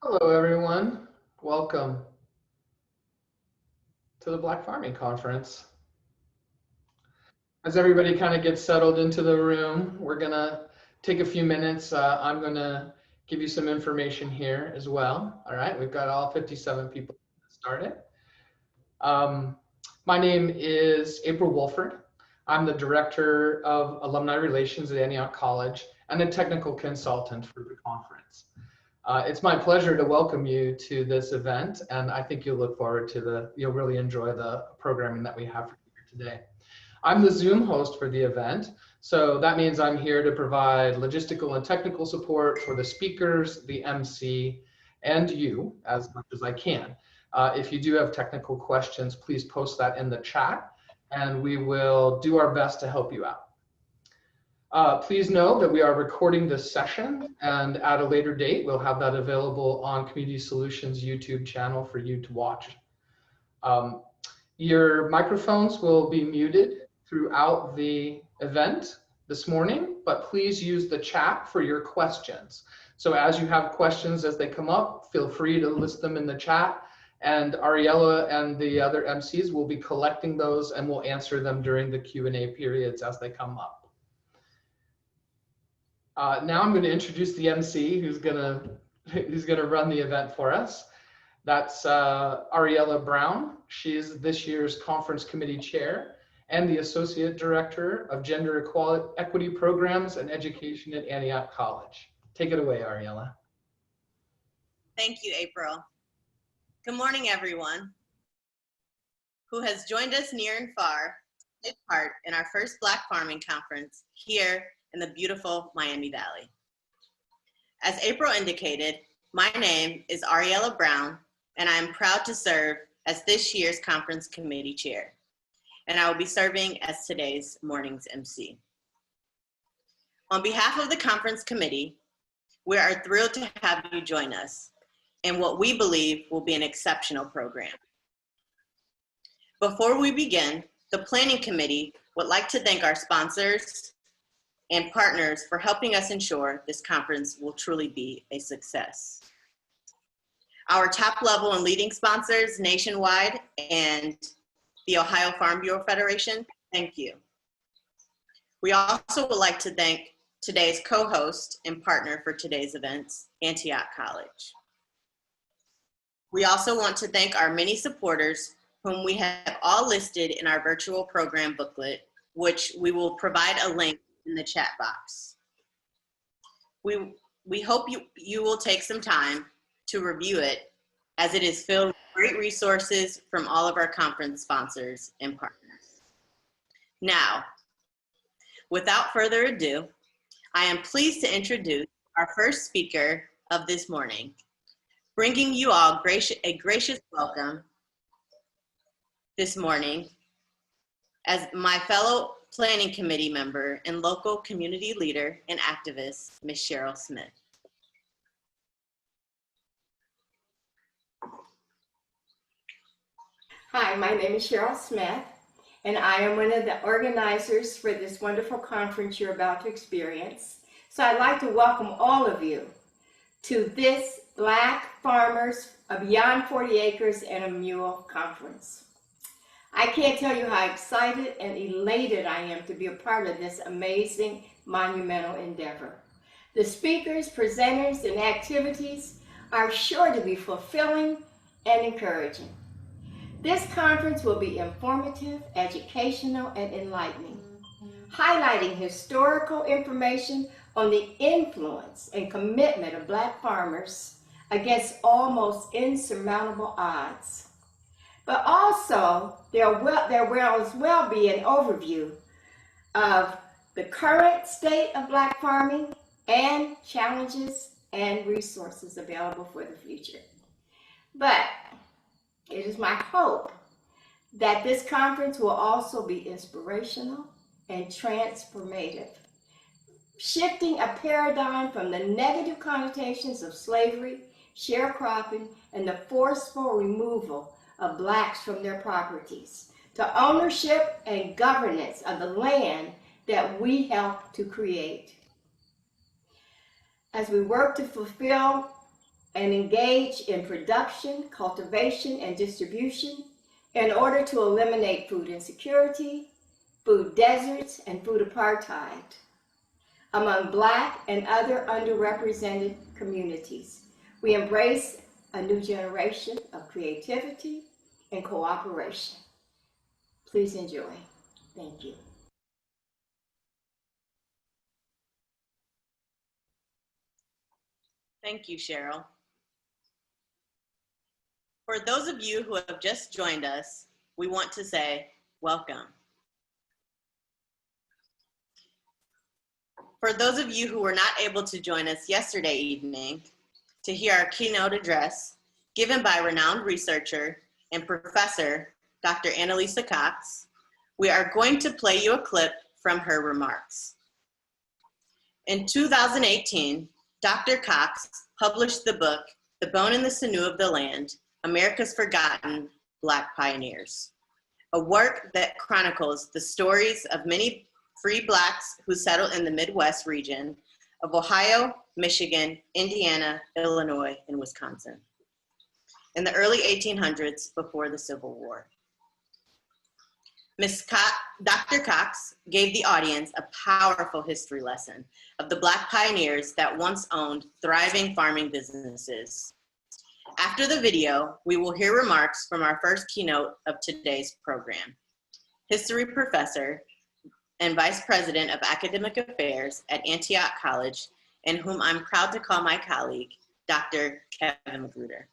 Hello, everyone. Welcome to the Black Farming Conference. As everybody kind of gets settled into the room, we're going to take a few minutes. I'm going to give you some information here as well. All right, we've got all 57 people started. Um, my name is April Wolford. I'm the Director of Alumni Relations at Antioch College and a technical consultant for the conference. It's my pleasure to welcome you to this event, and I think you'll look forward to you'll really enjoy the programming that we have for you here today. I'm the Zoom host for the event, so that means I'm here to provide logistical and technical support for the speakers, the MC, and you as much as I can. If you do have technical questions, please post that in the chat, and we will do our best to help you out. Please know that we are recording this session, and at a later date, we'll have that available on Community Solutions YouTube channel for you to watch. Your microphones will be muted throughout the event this morning, but please use the chat for your questions. So as you have questions as they come up, feel free to list them in the chat, and Ariella and the other MCs will be collecting those and will answer them during the Q&A periods as they come up. Now I'm going to introduce the MC who's going to run the event for us. That's Ariella Brown. She is this year's conference committee chair and the associate director of gender equity programs and education at Antioch College. Take it away, Ariella. Thank you, April. Good morning, everyone who has joined us near and far to take part in our first Black Farming Conference here in the beautiful Miami Valley. As April indicated, my name is Ariella Brown, and I am proud to serve as this year's conference committee chair, and I will be serving as today's morning's MC. On behalf of the conference committee, we are thrilled to have you join us in what we believe will be an exceptional program. Before we begin, the planning committee would like to thank our sponsors and partners for helping us ensure this conference will truly be a success. Our top level and leading sponsors nationwide and the Ohio Farm Bureau Federation, thank you. We also would like to thank today's co-host and partner for today's events, Antioch College. We also want to thank our many supporters whom we have all listed in our virtual program booklet, which we will provide a link in the chat box. We hope you will take some time to review it, as it is filled with great resources from all of our conference sponsors and partners. Now, without further ado, I am pleased to introduce our first speaker of this morning, bringing you all a gracious welcome this morning as my fellow planning committee member and local community leader and activist, Ms. Cheryl Smith. Hi, my name is Cheryl Smith, and I am one of the organizers for this wonderful conference you're about to experience. So I'd like to welcome all of you to this Black Farmers of Beyond 40 Acres and a Mule Conference. I can't tell you how excited and elated I am to be a part of this amazing, monumental endeavor. The speakers, presenters, and activities are sure to be fulfilling and encouraging. This conference will be informative, educational, and enlightening, highlighting historical information on the influence and commitment of Black farmers against almost insurmountable odds. But also, there will as well be an overview of the current state of Black farming and challenges and resources available for the future. But it is my hope that this conference will also be inspirational and transformative, shifting a paradigm from the negative connotations of slavery, sharecropping, and the forceful removal of Blacks from their properties to ownership and governance of the land that we help to create. As we work to fulfill and engage in production, cultivation, and distribution in order to eliminate food insecurity, food deserts, and food apartheid among Black and other underrepresented communities. We embrace a new generation of creativity and cooperation. Please enjoy. Thank you. Thank you, Cheryl. For those of you who have just joined us, we want to say welcome. For those of you who were not able to join us yesterday evening to hear our keynote address given by renowned researcher and professor, Dr. Annalisa Cox, we are going to play you a clip from her remarks. In 2018, Dr. Cox published the book, The Bone and the Sinew of the Land, America's Forgotten Black Pioneers, a work that chronicles the stories of many free Blacks who settled in the Midwest region of Ohio, Michigan, Indiana, Illinois, and Wisconsin in the early 1800s before the Civil War. Dr. Cox gave the audience a powerful history lesson of the Black pioneers that once owned thriving farming businesses. After the video, we will hear remarks from our first keynote of today's program, history professor and Vice President of Academic Affairs at Antioch College, and whom I'm proud to call my colleague, Dr. Kevin Magruder.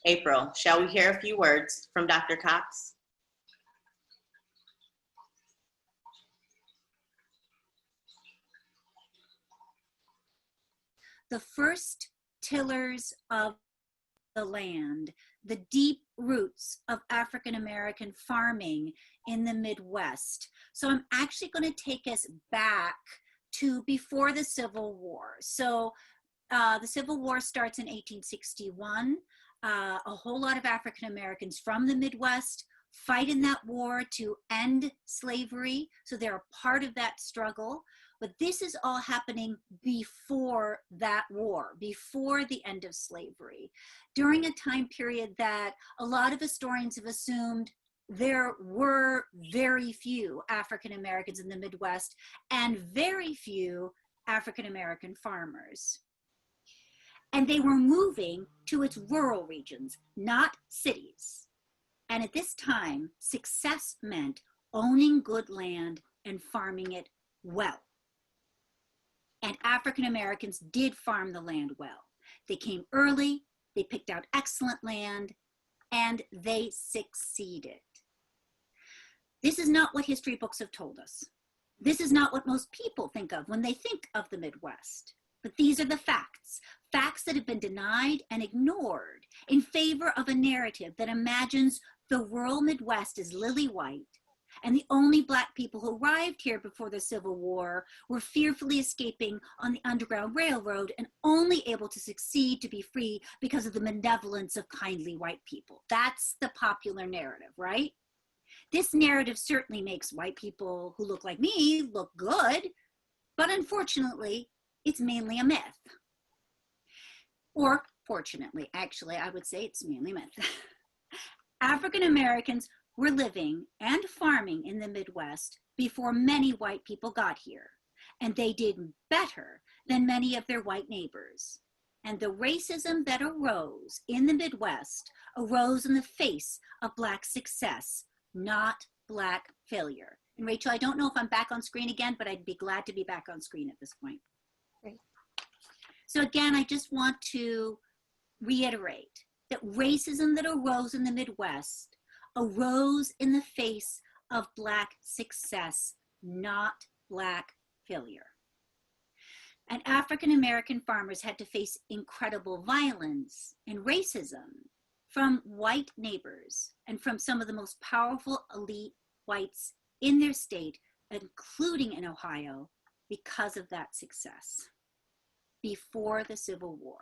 April, shall we hear a few words from Dr. Cox? The first tillers of the land, the deep roots of African American farming in the Midwest. So I'm actually going to take us back to before the Civil War. So the Civil War starts in 1861. A whole lot of African Americans from the Midwest fight in that war to end slavery. So they're a part of that struggle. But this is all happening before that war, before the end of slavery, during a time period that a lot of historians have assumed there were very few African Americans in the Midwest and very few African American farmers. And they were moving to its rural regions, not cities. And at this time, success meant owning good land and farming it well. And African Americans did farm the land well. They came early, they picked out excellent land, and they succeeded. This is not what history books have told us. This is not what most people think of when they think of the Midwest. But these are the facts, facts that have been denied and ignored in favor of a narrative that imagines the rural Midwest as lily white, and the only Black people who arrived here before the Civil War were fearfully escaping on the Underground Railroad and only able to succeed to be free because of the benevolence of kindly white people. That's the popular narrative, right? This narrative certainly makes white people who look like me look good, but unfortunately, it's mainly a myth. Or fortunately, actually, I would say it's mainly myth. African Americans were living and farming in the Midwest before many white people got here, and they did better than many of their white neighbors. And the racism that arose in the Midwest arose in the face of Black success, not Black failure. And Rachel, I don't know if I'm back on screen again, but I'd be glad to be back on screen at this point. Great. So again, I just want to reiterate that racism that arose in the Midwest arose in the face of Black success, not Black failure. And African American farmers had to face incredible violence and racism from white neighbors and from some of the most powerful elite whites in their state, including in Ohio, because of that success before the Civil War.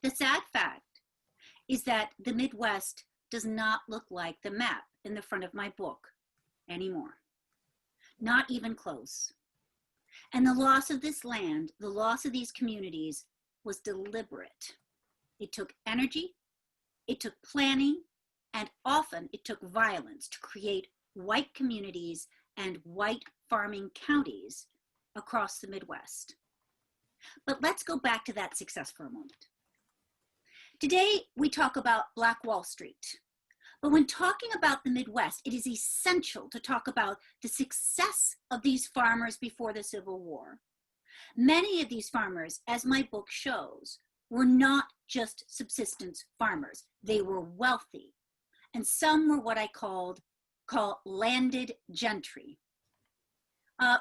The sad fact is that the Midwest does not look like the map in the front of my book anymore. Not even close. And the loss of this land, the loss of these communities, was deliberate. It took energy, it took planning, and often it took violence to create white communities and white farming counties across the Midwest. But let's go back to that success for a moment. Today, we talk about Black Wall Street. But when talking about the Midwest, it is essential to talk about the success of these farmers before the Civil War. Many of these farmers, as my book shows, were not just subsistence farmers. They were wealthy. And some were what I call landed gentry.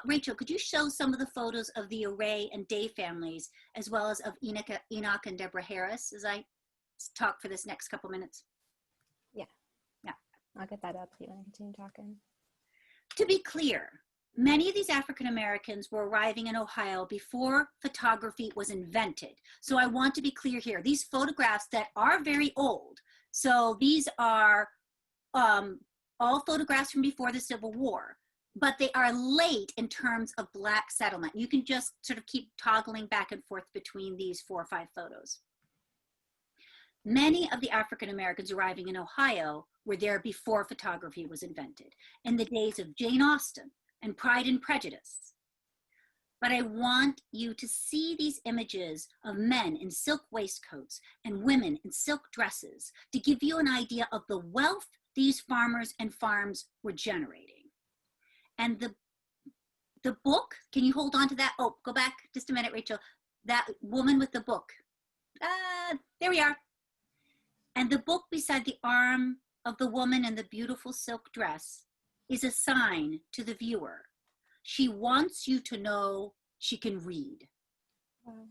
Rachel, could you show some of the photos of the Array and Day families, as well as of Enoch and Deborah Harris, as I talk for this next couple minutes? Yeah, I'll get that up so you want to continue talking. To be clear, many of these African Americans were arriving in Ohio before photography was invented. So I want to be clear here. These photographs that are very old, so these are all photographs from before the Civil War, but they are late in terms of Black settlement. You can just sort of keep toggling back and forth between these 4 or 5 photos. Many of the African Americans arriving in Ohio were there before photography was invented, in the days of Jane Austen and Pride and Prejudice. But I want you to see these images of men in silk waistcoats and women in silk dresses to give you an idea of the wealth these farmers and farms were generating. And the book, can you hold on to that? Oh, go back just a minute, Rachel. That woman with the book. There we are. And the book beside the arm of the woman in the beautiful silk dress is a sign to the viewer. She wants you to know she can read. Wow.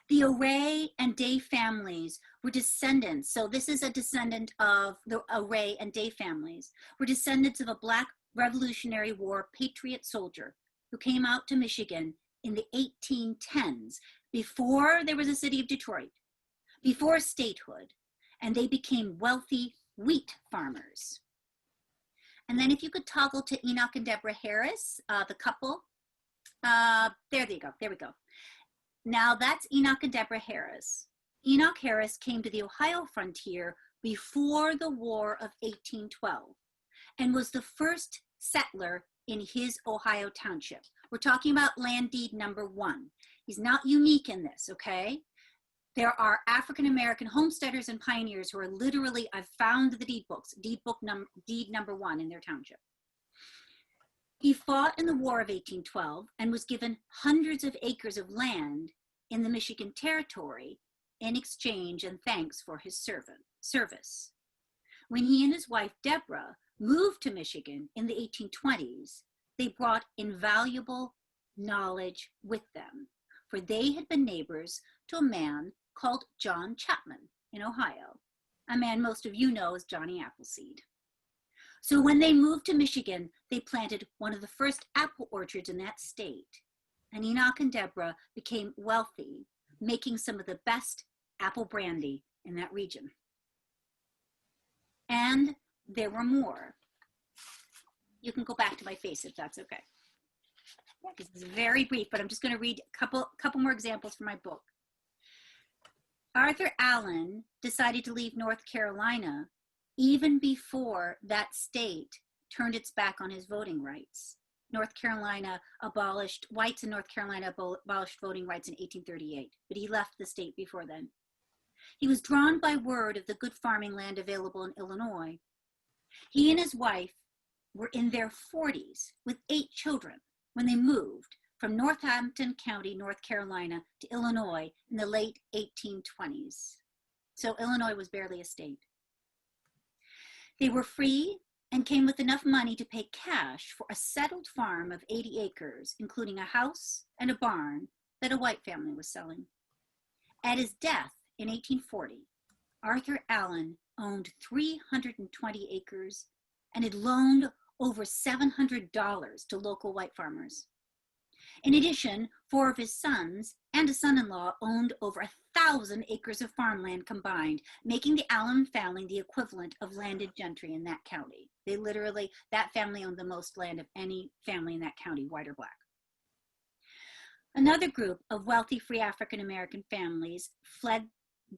The Array and Day families were descendants. So this is a descendant of the Array and Day families, were descendants of a Black Revolutionary War patriot soldier who came out to Michigan in the 1810s, before there was a city of Detroit, before statehood, and they became wealthy wheat farmers. And then if you could toggle to Enoch and Deborah Harris, the couple. There you go, there we go. Now that's Enoch and Deborah Harris. Enoch Harris came to the Ohio frontier before the War of 1812 and was the first settler in his Ohio township. We're talking about land deed number 1. He's not unique in this, okay? There are African-American homesteaders and pioneers who are literally, I've found the deed books, deed number 1 in their township. He fought in the War of 1812 and was given hundreds of acres of land in the Michigan Territory in exchange and thanks for his service. When he and his wife, Deborah, moved to Michigan in the 1820s, they brought invaluable knowledge with them, for they had been neighbors to a man called John Chapman in Ohio, a man most of you know as Johnny Appleseed. So when they moved to Michigan, they planted one of the first apple orchards in that state, and Enoch and Deborah became wealthy, making some of the best apple brandy in that region. And there were more. You can go back to my face if that's okay. This is very brief, but I'm just going to read a couple more examples from my book. Arthur Allen decided to leave North Carolina even before that state turned its back on his voting rights. Whites in North Carolina abolished voting rights in 1838, but he left the state before then. He was drawn by word of the good farming land available in Illinois. He and his wife were in their 40s with 8 children when they moved from Northampton County, North Carolina to Illinois in the late 1820s. So Illinois was barely a state. They were free and came with enough money to pay cash for a settled farm of 80 acres, including a house and a barn that a white family was selling. At his death in 1840, Arthur Allen owned 320 acres and had loaned over $700 to local white farmers. In addition, 4 of his sons and a son-in-law owned over 1,000 acres of farmland combined, making the Allen family the equivalent of landed gentry in that county. That family owned the most land of any family in that county, white or black. Another group of wealthy free African American families fled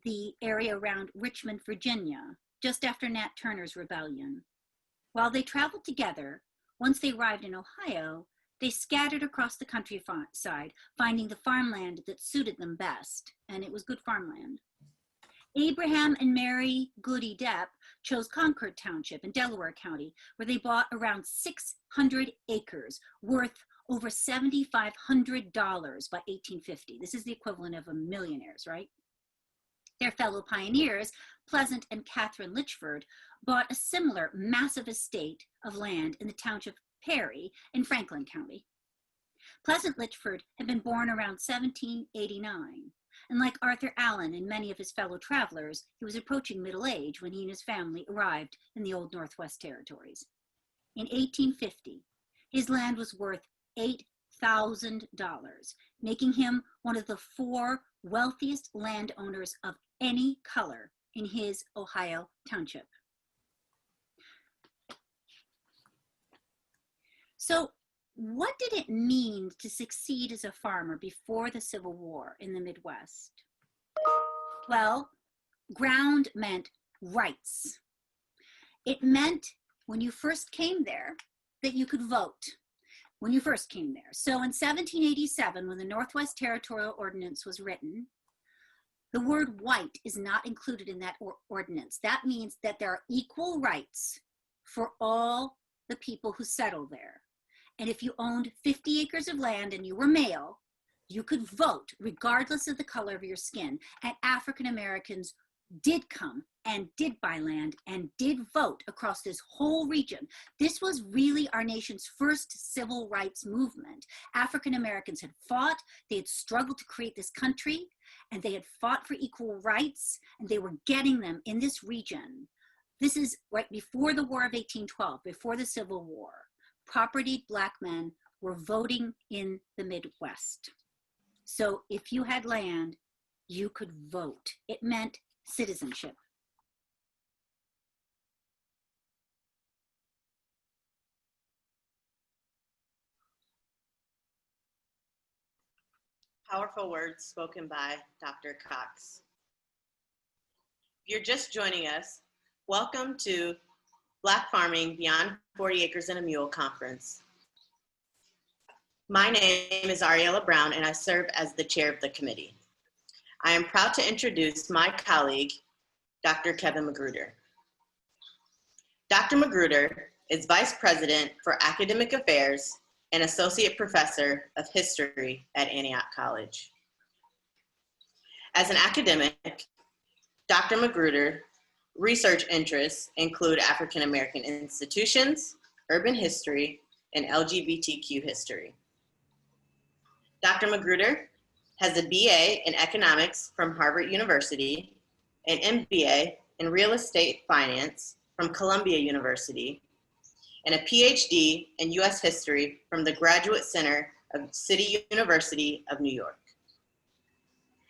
the area around Richmond, Virginia, just after Nat Turner's rebellion. While they traveled together, once they arrived in Ohio, they scattered across the countryside, finding the farmland that suited them best, and it was good farmland. Abraham and Mary Goody Depp chose Concord Township in Delaware County, where they bought around 600 acres worth over $7,500 by 1850. This is the equivalent of millionaires, right? Their fellow pioneers, Pleasant and Catherine Litchford, bought a similar massive estate of land in the township of Perry in Franklin County. Pleasant Litchford had been born around 1789. And like Arthur Allen and many of his fellow travelers, he was approaching middle age when he and his family arrived in the old Northwest Territories. In 1850, his land was worth $8,000, making him one of the 4 wealthiest landowners of any color in his Ohio township. So, what did it mean to succeed as a farmer before the Civil War in the Midwest? Well, ground meant rights. It meant when you first came there that you could vote when you first came there. So in 1787, when the Northwest Territorial Ordinance was written, the word white is not included in that ordinance. That means that there are equal rights for all the people who settle there. And if you owned 50 acres of land and you were male, you could vote regardless of the color of your skin. And African Americans did come and did buy land and did vote across this whole region. This was really our nation's first civil rights movement. African Americans had fought, they had struggled to create this country, and they had fought for equal rights, and they were getting them in this region. This is right before the War of 1812, before the Civil War. Propertied Black men were voting in the Midwest. So if you had land, you could vote. It meant citizenship. Powerful words spoken by Dr. Cox. If you're just joining us, welcome to Black Farming Beyond 40 Acres and a Mule Conference. My name is Ariella Brown, and I serve as the chair of the committee. I am proud to introduce my colleague, Dr. Kevin Magruder. Dr. Magruder is Vice President for Academic Affairs and Associate Professor of History at Antioch College. As an academic, Dr. Magruder research interests include African American institutions, urban history, and LGBTQ history. Dr. Magruder has a BA in economics from Harvard University, an MBA in real estate finance from Columbia University, and a PhD in US history from the Graduate Center of City University of New York.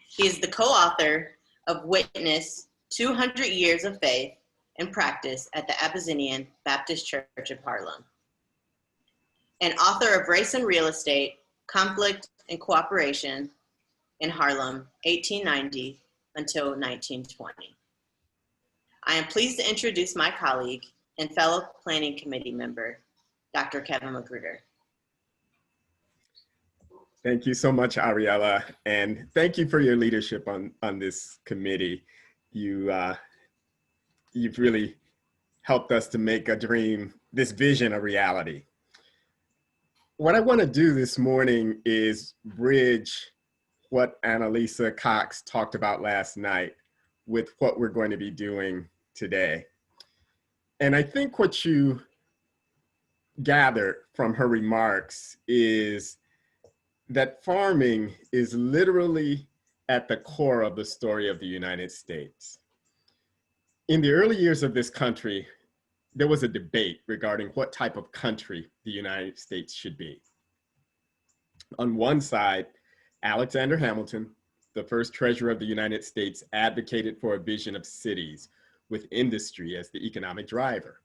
He is the co-author of Witness 200 Years of Faith and Practice at the Abyssinian Baptist Church of Harlem, and author of Race and Real Estate, Conflict and Cooperation in Harlem, 1890 until 1920. I am pleased to introduce my colleague and fellow Planning Committee member, Dr. Kevin Magruder. Thank you so much, Ariella, and thank you for your leadership on this committee. You've really helped us to make a dream, this vision, a reality. What I want to do this morning is bridge what Annalisa Cox talked about last night with what we're going to be doing today. And I think what you gathered from her remarks is that farming is literally at the core of the story of the United States. In the early years of this country, there was a debate regarding what type of country the United States should be. On one side, Alexander Hamilton, the first treasurer of the United States, advocated for a vision of cities with industry as the economic driver.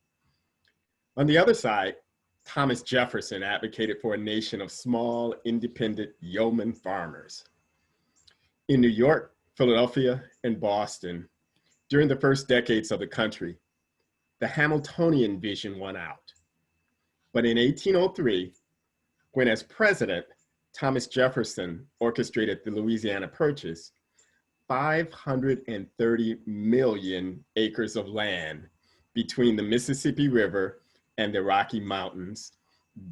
On the other side, Thomas Jefferson advocated for a nation of small, independent yeoman farmers. In New York, Philadelphia, and Boston, during the first decades of the country, the Hamiltonian vision won out. But in 1803, when as president, Thomas Jefferson orchestrated the Louisiana Purchase, 530 million acres of land between the Mississippi River and the Rocky Mountains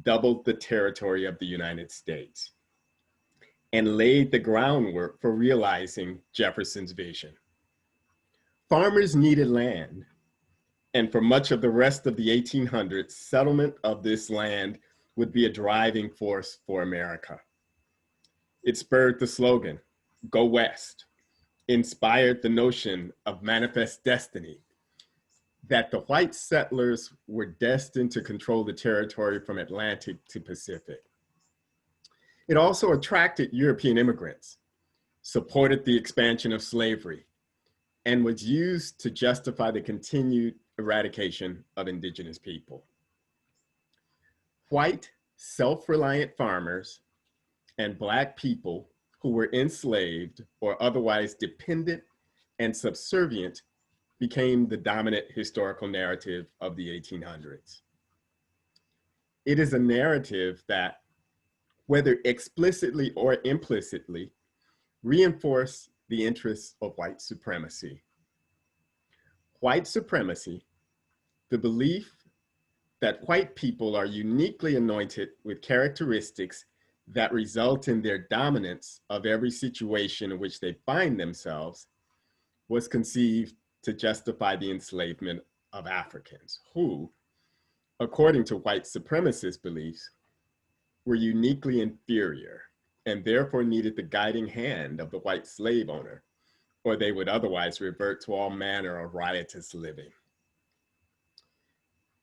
doubled the territory of the United States and laid the groundwork for realizing Jefferson's vision. Farmers needed land, and for much of the rest of the 1800s, settlement of this land would be a driving force for America. It spurred the slogan, "Go West," inspired the notion of manifest destiny, that the white settlers were destined to control the territory from Atlantic to Pacific. It also attracted European immigrants, supported the expansion of slavery, and was used to justify the continued eradication of indigenous people. White, self-reliant farmers and Black people who were enslaved or otherwise dependent and subservient became the dominant historical narrative of the 1800s. It is a narrative that, whether explicitly or implicitly, reinforced the interests of white supremacy. White supremacy, the belief that white people are uniquely anointed with characteristics that result in their dominance of every situation in which they find themselves, was conceived to justify the enslavement of Africans who, according to white supremacist beliefs, were uniquely inferior and therefore needed the guiding hand of the white slave owner, or they would otherwise revert to all manner of riotous living.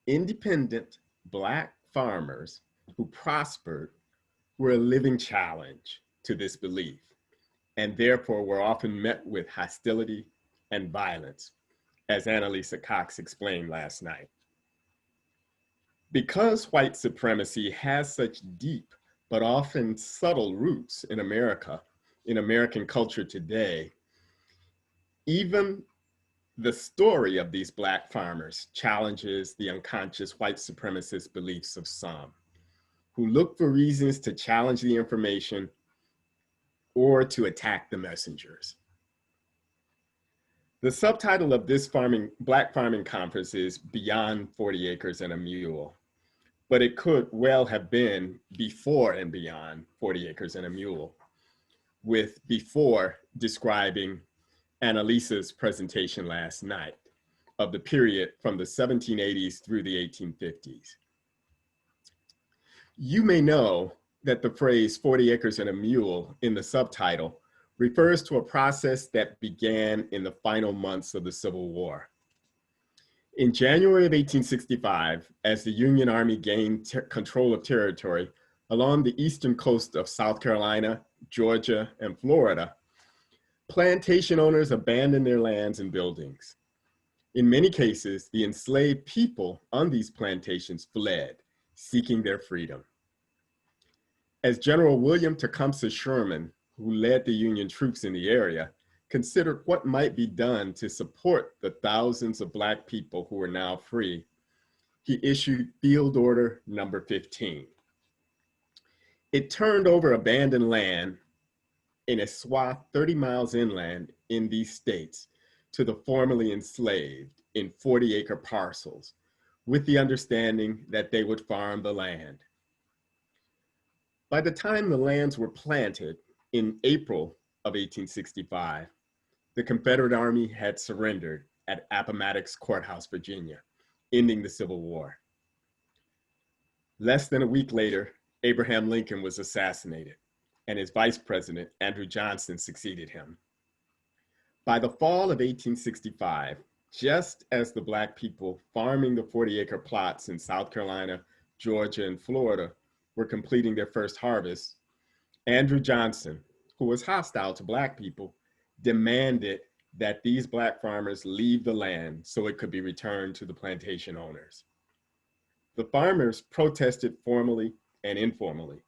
Independent Black farmers who prospered were a living challenge to this belief, and therefore were often met with hostility and violence, as Annalisa Cox explained last night. Because white supremacy has such deep but often subtle roots in America, in American culture today, even the story of these Black farmers challenges the unconscious white supremacist beliefs of some, who look for reasons to challenge the information or to attack the messengers. The subtitle of this Black farming conference is Beyond 40 Acres and a Mule, but it could well have been Before and Beyond 40 Acres and a Mule, with before describing Annalisa's presentation last night of the period from the 1780s through the 1850s. You may know that the phrase 40 acres and a mule in the subtitle refers to a process that began in the final months of the Civil War. In January of 1865, as the Union Army gained control of territory along the eastern coast of South Carolina, Georgia, and Florida, plantation owners abandoned their lands and buildings. In many cases, the enslaved people on these plantations fled, seeking their freedom. As General William Tecumseh Sherman, who led the Union troops in the area, considered what might be done to support the thousands of Black people who were now free, he issued Field Order Number 15. It turned over abandoned land in a swath 30 miles inland in these states to the formerly enslaved in 40-acre parcels, with the understanding that they would farm the land. By the time the lands were planted in April of 1865, the Confederate Army had surrendered at Appomattox Courthouse, Virginia, ending the Civil War. Less than a week later, Abraham Lincoln was assassinated, and his vice president, Andrew Johnson, succeeded him. By the fall of 1865, just as the Black people farming the 40-acre plots in South Carolina, Georgia, and Florida were completing their first harvest, Andrew Johnson, who was hostile to Black people, demanded that these Black farmers leave the land so it could be returned to the plantation owners. The farmers protested formally and informally,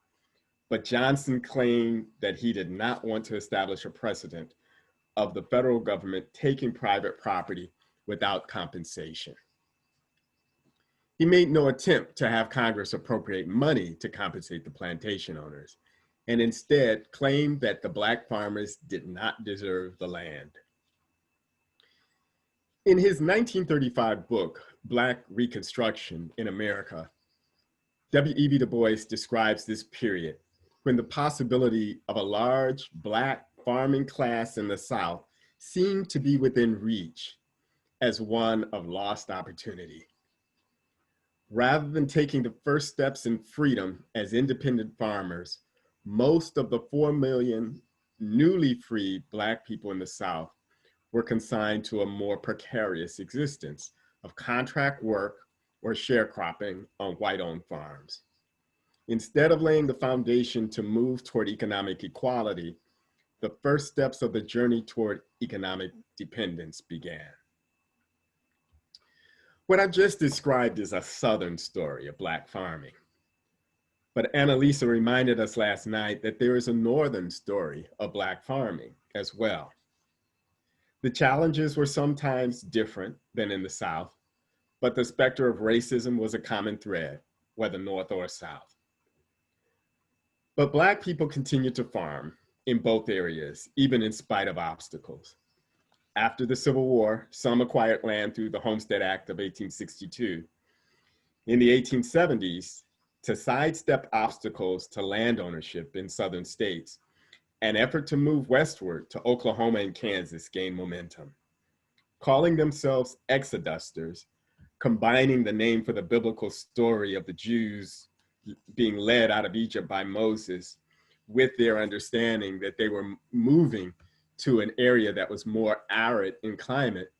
but Johnson claimed that he did not want to establish a precedent of the federal government taking private property without compensation. He made no attempt to have Congress appropriate money to compensate the plantation owners, and instead claimed that the Black farmers did not deserve the land. In his 1935 book, Black Reconstruction in America, W.E.B. Du Bois describes this period when the possibility of a large Black farming class in the South seemed to be within reach as one of lost opportunity. Rather than taking the first steps in freedom as independent farmers, most of the 4 million newly freed Black people in the South were consigned to a more precarious existence of contract work or sharecropping on white-owned farms. Instead of laying the foundation to move toward economic equality, the first steps of the journey toward economic dependence began. What I've just described is a Southern story of Black farming. But Annalisa reminded us last night that there is a Northern story of Black farming as well. The challenges were sometimes different than in the South, but the specter of racism was a common thread, whether North or South. But Black people continued to farm in both areas, even in spite of obstacles. After the Civil War, some acquired land through the Homestead Act of 1862. In the 1870s, to sidestep obstacles to land ownership in Southern states, an effort to move westward to Oklahoma and Kansas gained momentum. Calling themselves Exodusters, combining the name for the biblical story of the Jews being led out of Egypt by Moses with their understanding that they were moving to an area that was more arid in climate,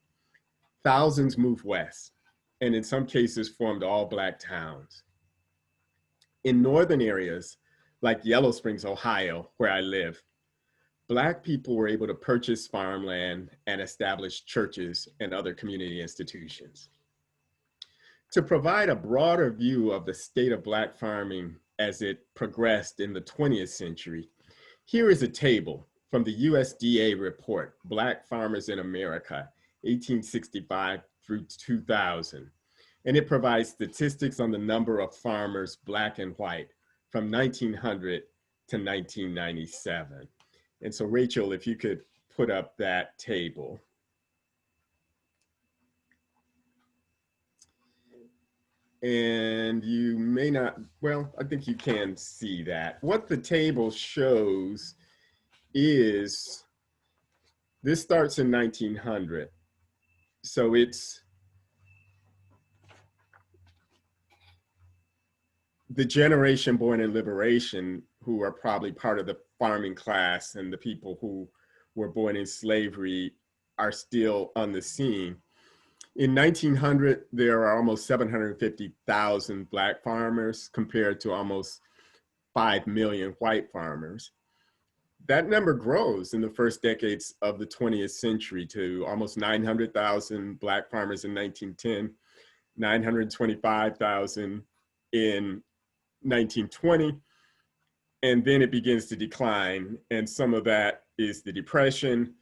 thousands moved west, and in some cases formed all Black towns. In northern areas, like Yellow Springs, Ohio, where I live, Black people were able to purchase farmland and establish churches and other community institutions. To provide a broader view of the state of Black farming as it progressed in the 20th century, here is a table from the USDA report, Black Farmers in America, 1865 through 2000. And it provides statistics on the number of farmers, Black and white, from 1900 to 1997. And so Rachel, if you could put up that table. And you may not, well, I think you can see that. What the table shows is, this starts in 1900. So it's the generation born in liberation who are probably part of the farming class, and the people who were born in slavery are still on the scene. In 1900, there are almost 750,000 Black farmers compared to almost 5 million white farmers. That number grows in the first decades of the 20th century to almost 900,000 Black farmers in 1910, 925,000 in 1920, and then it begins to decline. And some of that is the Depression.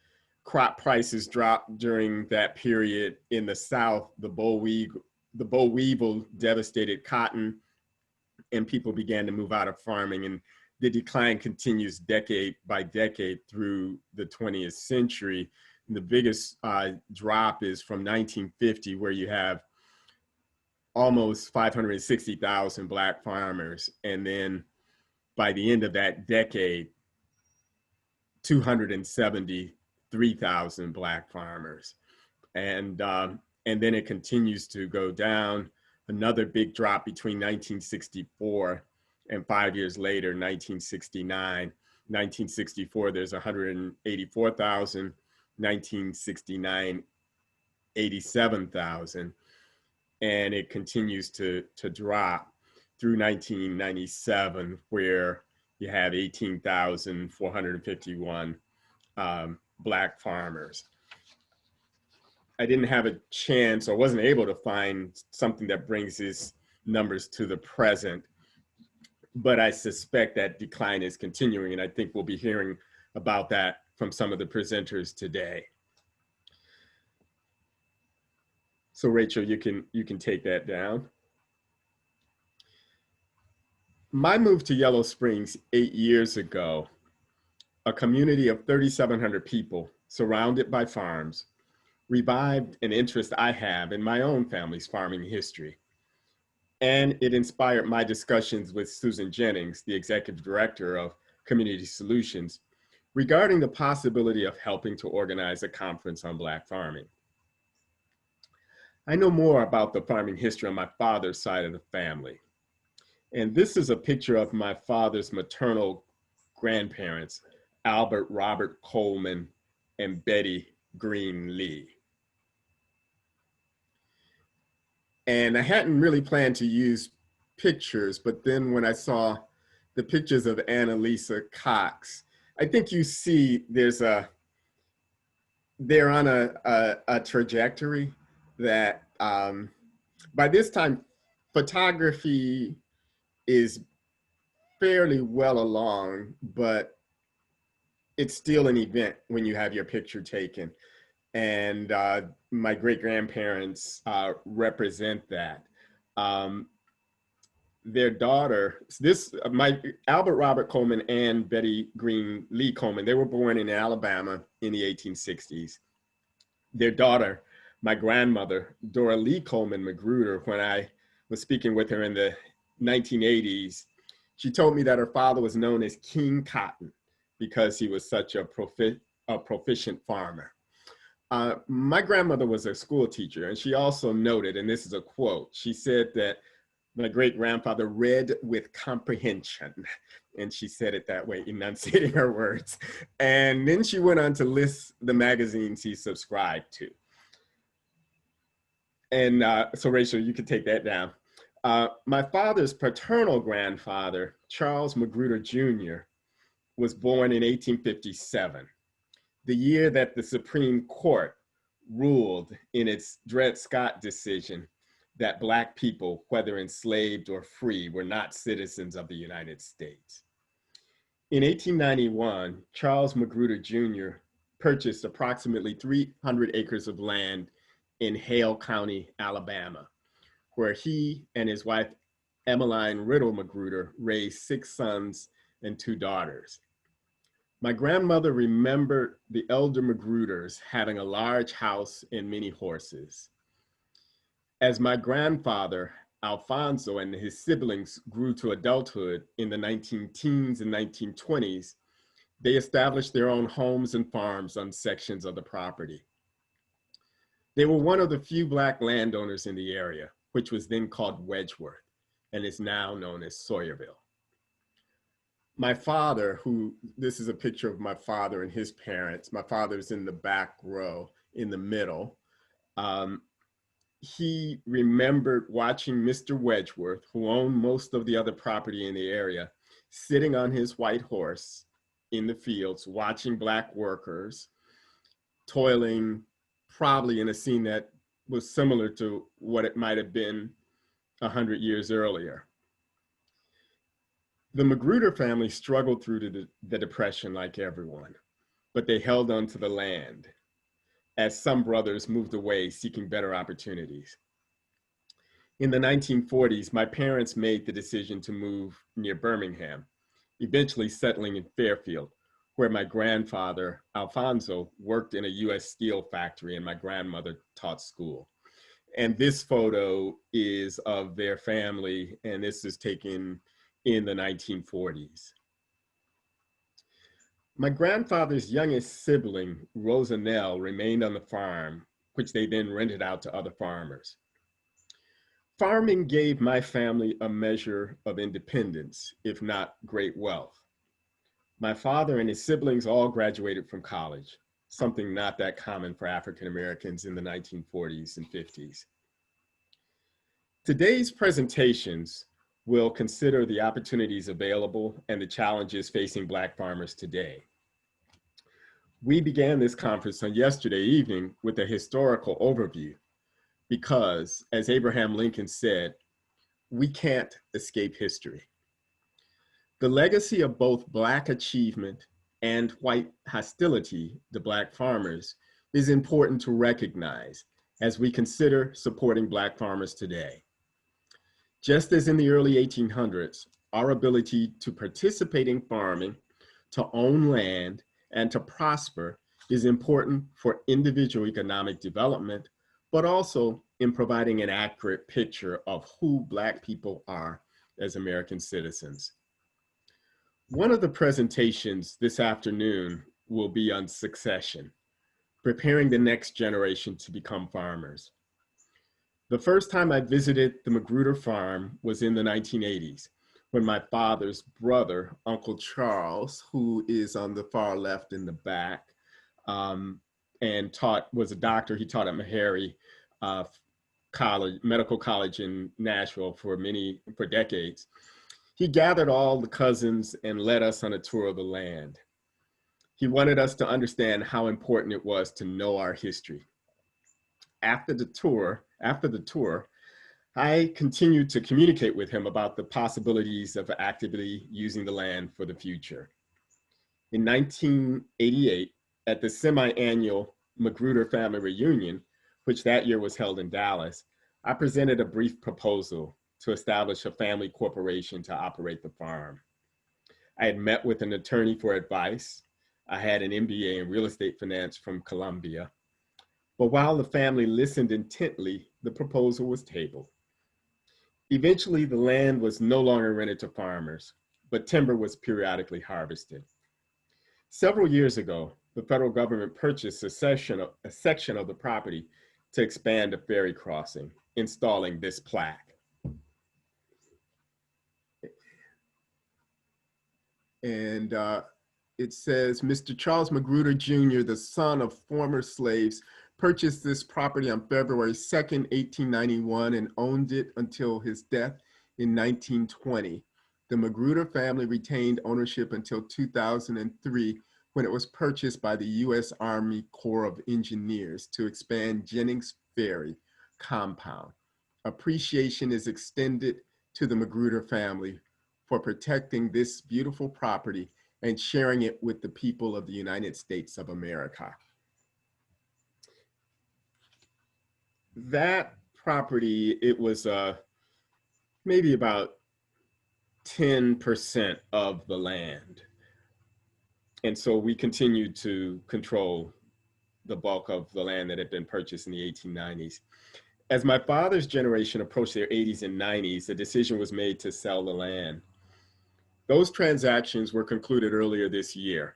Crop prices dropped during that period in the South. The boll weevil devastated cotton, and people began to move out of farming, and the decline continues decade by decade through the 20th century. And the biggest drop is from 1950, where you have almost 560,000 Black farmers. And then by the end of that decade, 273,000 Black farmers. And then it continues to go down. Another big drop between 1964 and 5 years later, 1969. 1964, there's 184,000. 1969, 87,000. And it continues to drop through 1997, where you have 18,451 Black farmers. I didn't have a chance, or wasn't able to find something that brings this numbers to the present, but I suspect that decline is continuing, and I think we'll be hearing about that from some of the presenters today. So Rachel, you can take that down. My move to Yellow Springs 8 years ago, a community of 3,700 people surrounded by farms, revived an interest I have in my own family's farming history. And it inspired my discussions with Susan Jennings, the executive director of Community Solutions, regarding the possibility of helping to organize a conference on Black farming. I know more about the farming history on my father's side of the family. And this is a picture of my father's maternal grandparents, Albert Robert Coleman and Betty Green Lee. And I hadn't really planned to use pictures, but then when I saw the pictures of Annalisa Cox, I think you see they're on a trajectory that by this time, photography is fairly well along, but it's still an event when you have your picture taken. And my great-grandparents represent that. Their daughter, Albert Robert Coleman and Betty Green Lee Coleman, they were born in Alabama in the 1860s. Their daughter, my grandmother, Dora Lee Coleman Magruder, when I was speaking with her in the 1980s, she told me that her father was known as King Cotton because he was such a proficient farmer. My grandmother was a school teacher, and she also noted, and this is a quote, she said that my great-grandfather read with comprehension, and she said it that way, enunciating her words. And then she went on to list the magazines he subscribed to. And so Rachel, you can take that down. My father's paternal grandfather, Charles Magruder Jr., was born in 1857, the year that the Supreme Court ruled in its Dred Scott decision that Black people, whether enslaved or free, were not citizens of the United States. In 1891, Charles Magruder Jr. purchased approximately 300 acres of land in Hale County, Alabama, where he and his wife, Emmeline Riddle Magruder, raised 6 sons and 2 daughters. My grandmother remembered the elder Magruders having a large house and many horses. As my grandfather, Alfonso, and his siblings grew to adulthood in the 19-teens and 1920s, they established their own homes and farms on sections of the property. They were one of the few Black landowners in the area, which was then called Wedgeworth and is now known as Sawyerville. My father, this is a picture of my father and his parents. My father's in the back row in the middle. He remembered watching Mr. Wedgeworth, who owned most of the other property in the area, sitting on his white horse in the fields, watching Black workers toiling, probably in a scene that was similar to what it might have been 100 years earlier. The Magruder family struggled through the Depression like everyone, but they held on to the land as some brothers moved away seeking better opportunities. In the 1940s, my parents made the decision to move near Birmingham, eventually settling in Fairfield, where my grandfather, Alfonso, worked in a U.S. steel factory and my grandmother taught school. And this photo is of their family, and this is taken in the 1940s. My grandfather's youngest sibling, Rosanelle, remained on the farm, which they then rented out to other farmers. Farming gave my family a measure of independence, if not great wealth. My father and his siblings all graduated from college, something not that common for African Americans in the 1940s and 50s. Today's presentations will consider the opportunities available and the challenges facing Black farmers today. We began this conference on yesterday evening with a historical overview because, as Abraham Lincoln said, we can't escape history. The legacy of both Black achievement and white hostility to Black farmers is important to recognize as we consider supporting Black farmers today. Just as in the early 1800s, our ability to participate in farming, to own land, and to prosper is important for individual economic development, but also in providing an accurate picture of who Black people are as American citizens. One of the presentations this afternoon will be on succession, preparing the next generation to become farmers. The first time I visited the Magruder farm was in the 1980s, when my father's brother, Uncle Charles, who is on the far left in the back, and was a doctor. He taught at Meharry Medical College in Nashville for decades. He gathered all the cousins and led us on a tour of the land. He wanted us to understand how important it was to know our history. After the tour, I continued to communicate with him about the possibilities of actively using the land for the future. In 1988, at the semi-annual Magruder family reunion, which that year was held in Dallas, I presented a brief proposal to establish a family corporation to operate the farm. I had met with an attorney for advice. I had an MBA in real estate finance from Columbia. But while the family listened intently, the proposal was tabled. Eventually, the land was no longer rented to farmers, but timber was periodically harvested. Several years ago, the federal government purchased a section of the property to expand a ferry crossing, installing this plaque. And it says, Mr. Charles Magruder Jr., the son of former slaves, purchased this property on February 2nd, 1891, and owned it until his death in 1920. The Magruder family retained ownership until 2003, when it was purchased by the U.S. Army Corps of Engineers to expand Jennings Ferry compound. Appreciation is extended to the Magruder family for protecting this beautiful property and sharing it with the people of the United States of America. That property, it was maybe about 10% of the land. And so we continued to control the bulk of the land that had been purchased in the 1890s. As my father's generation approached their 80s and 90s, a decision was made to sell the land. Those transactions were concluded earlier this year,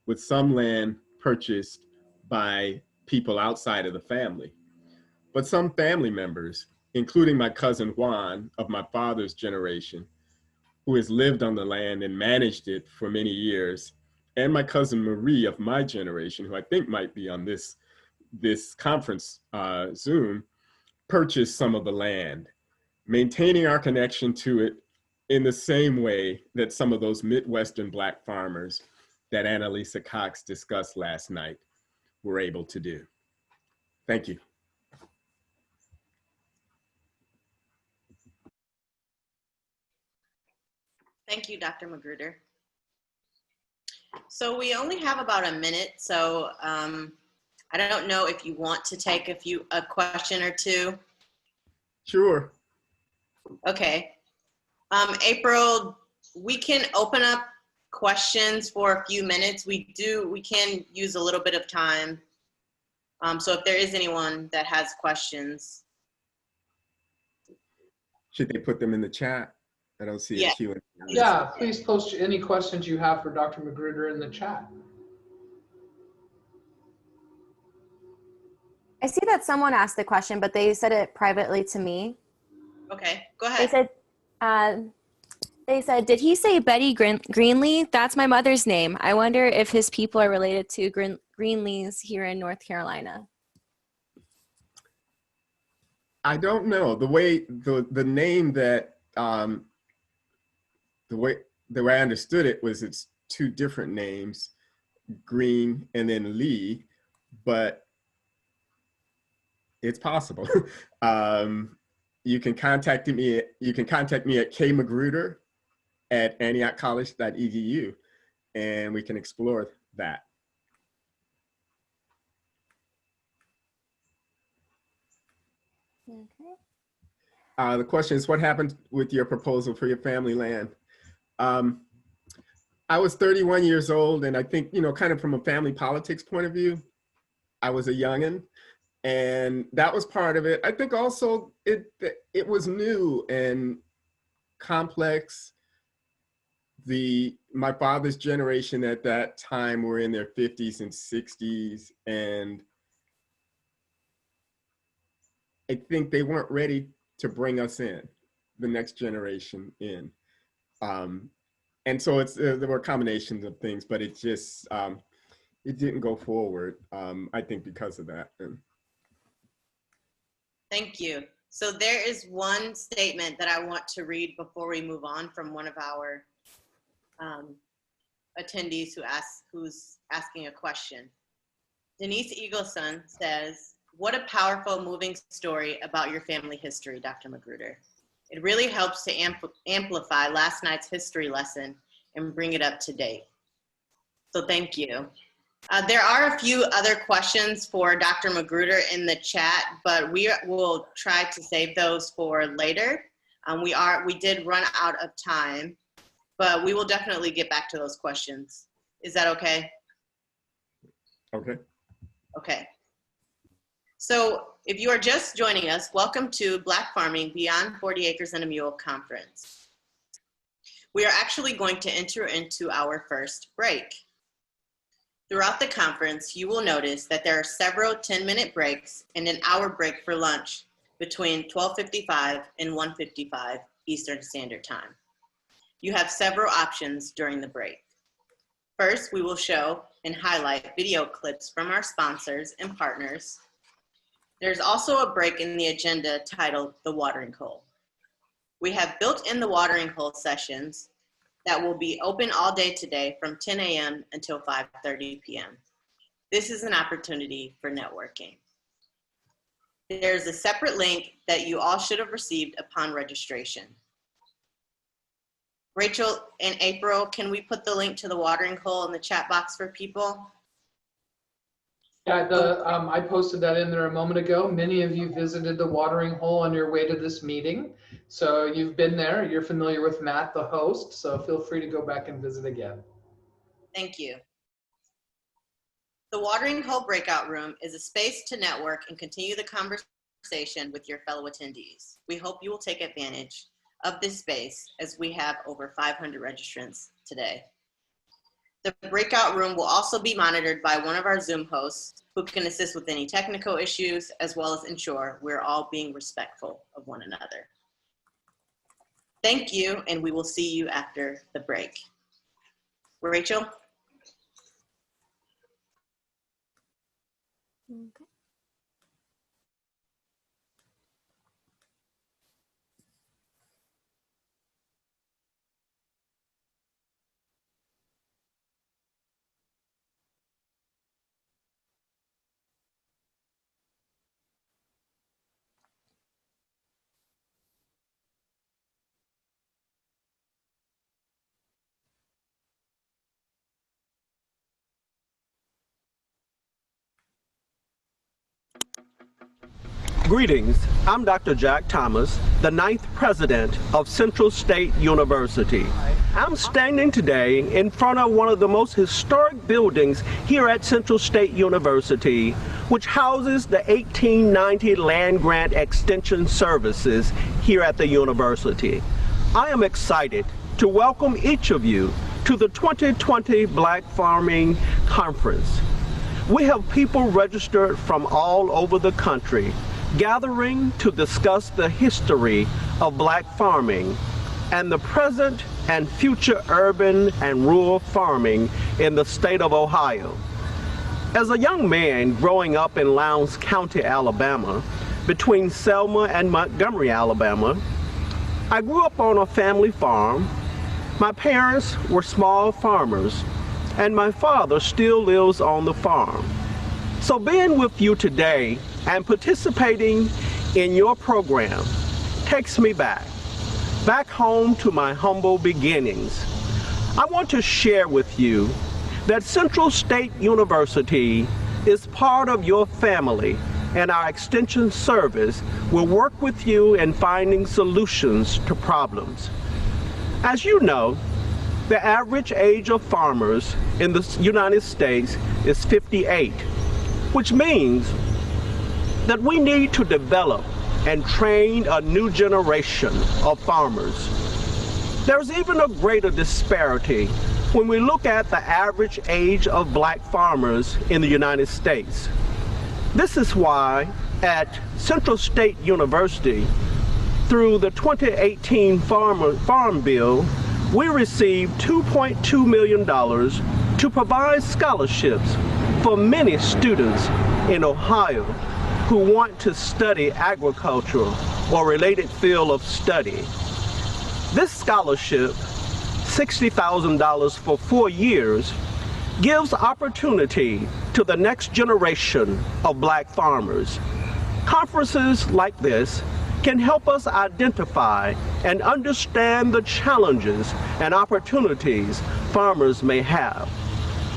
with some land purchased by people outside of the family. But some family members, including my cousin Juan of my father's generation, who has lived on the land and managed it for many years, and my cousin Marie of my generation, who I think might be on this conference Zoom, purchased some of the land, maintaining our connection to it in the same way that some of those Midwestern Black farmers that Annalisa Cox discussed last night were able to do. Thank you. Thank you, Dr. Magruder. So we only have about a minute, so I don't know if you want to take a question or two. Sure. Okay. April, we can open up questions for a few minutes. We can use a little bit of time. So if there is anyone that has questions. Should they put them in the chat? I don't see a Q&A. Yeah, please post any questions you have for Dr. Magruder in the chat. I see that someone asked the question, but they said it privately to me. Okay, go ahead. They said, did he say Betty Greenlee? That's my mother's name. I wonder if his people are related to Greenlees here in North Carolina. I don't know. The way the name that the way I understood it was it's two different names, Green and then Lee, but it's possible. you can contact me at kmagruder@antiochcollege.edu, and we can explore that. Okay. The question is, what happened with your proposal for your family land? I was 31 years old, and I think, kind of from a family politics point of view, I was a youngin', and that was part of it. I think also it was new and complex. My father's generation at that time were in their 50s and 60s, and I think they weren't ready to bring us in, the next generation in. And so there were combinations of things, but it just, it didn't go forward, I think because of that. Thank you. So there is one statement that I want to read before we move on from one of our attendees who's asking a question. Denise Eagleson says, "What a powerful, moving story about your family history, Dr. Magruder. It really helps to amplify last night's history lesson and bring it up to date." So thank you. There are a few other questions for Dr. Magruder in the chat, but we will try to save those for later. We did run out of time, but we will definitely get back to those questions. Is that okay? Okay. Okay. So if you are just joining us, welcome to Black Farming Beyond 40 Acres and a Mule Conference. We are actually going to enter into our first break. Throughout the conference, you will notice that there are several 10-minute breaks and an hour break for lunch between 12:55 and 1:55 Eastern Standard Time. You have several options during the break. First, we will show and highlight video clips from our sponsors and partners. There's also a break in the agenda titled The Watering Hole. We have built in the watering hole sessions that will be open all day today from 10 a.m. until 5:30 p.m. This is an opportunity for networking. There's a separate link that you all should have received upon registration. Rachel and April, can we put the link to the watering hole in the chat box for people? Yeah, I posted that in there a moment ago. Many of you visited the watering hole on your way to this meeting. So you've been there, you're familiar with Matt, the host, so feel free to go back and visit again. Thank you. The Watering Hole Breakout Room is a space to network and continue the conversation with your fellow attendees. We hope you will take advantage of this space as we have over 500 registrants today. The breakout room will also be monitored by one of our Zoom hosts who can assist with any technical issues as well as ensure we're all being respectful of one another. Thank you, and we will see you after the break. Rachel? Okay. Greetings, I'm Dr. Jack Thomas, the 9th president of Central State University. I'm standing today in front of one of the most historic buildings here at Central State University, which houses the 1890 Land Grant Extension Services here at the university. I am excited to welcome each of you to the 2020 Black Farming Conference. We have people registered from all over the country gathering to discuss the history of black farming and the present and future urban and rural farming in the state of Ohio. As a young man growing up in Lowndes County, Alabama, between Selma and Montgomery, Alabama, I grew up on a family farm. My parents were small farmers, and my father still lives on the farm. So being with you today and participating in your program takes me back home to my humble beginnings. I want to share with you that Central State University is part of your family, and our Extension Service will work with you in finding solutions to problems. As you know, the average age of farmers in the United States is 58, which means that we need to develop and train a new generation of farmers. There's even a greater disparity when we look at the average age of black farmers in the United States. This is why at Central State University, through the 2018 Farm Bill, we received $2.2 million to provide scholarships for many students in Ohio who want to study agriculture or related field of study. This scholarship, $60,000 for 4 years, gives opportunity to the next generation of black farmers. Conferences like this can help us identify and understand the challenges and opportunities farmers may have.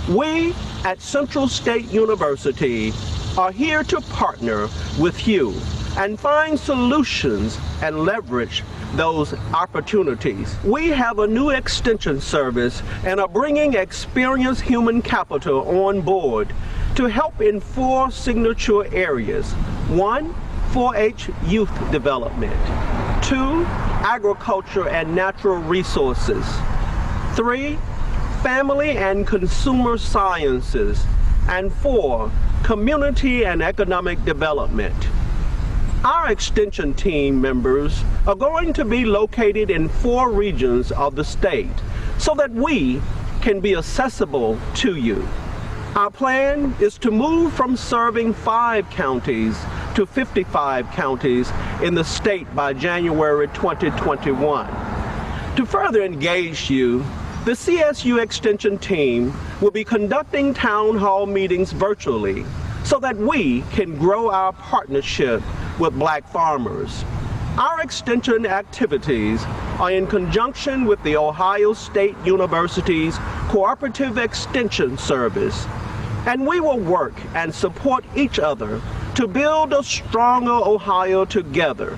We at Central State University are here to partner with you and find solutions and leverage those opportunities. We have a new extension service and are bringing experienced human capital on board to help in 4 signature areas. 1, 4-H youth development. 2, agriculture and natural resources. 3, family and consumer sciences. And 4, community and economic development. Our extension team members are going to be located in 4 regions of the state so that we can be accessible to you. Our plan is to move from serving 5 counties to 55 counties in the state by January 2021. To further engage you, the CSU Extension team will be conducting town hall meetings virtually so that we can grow our partnership with black farmers. Our extension activities are in conjunction with the Ohio State University's Cooperative Extension Service, and we will work and support each other to build a stronger Ohio together.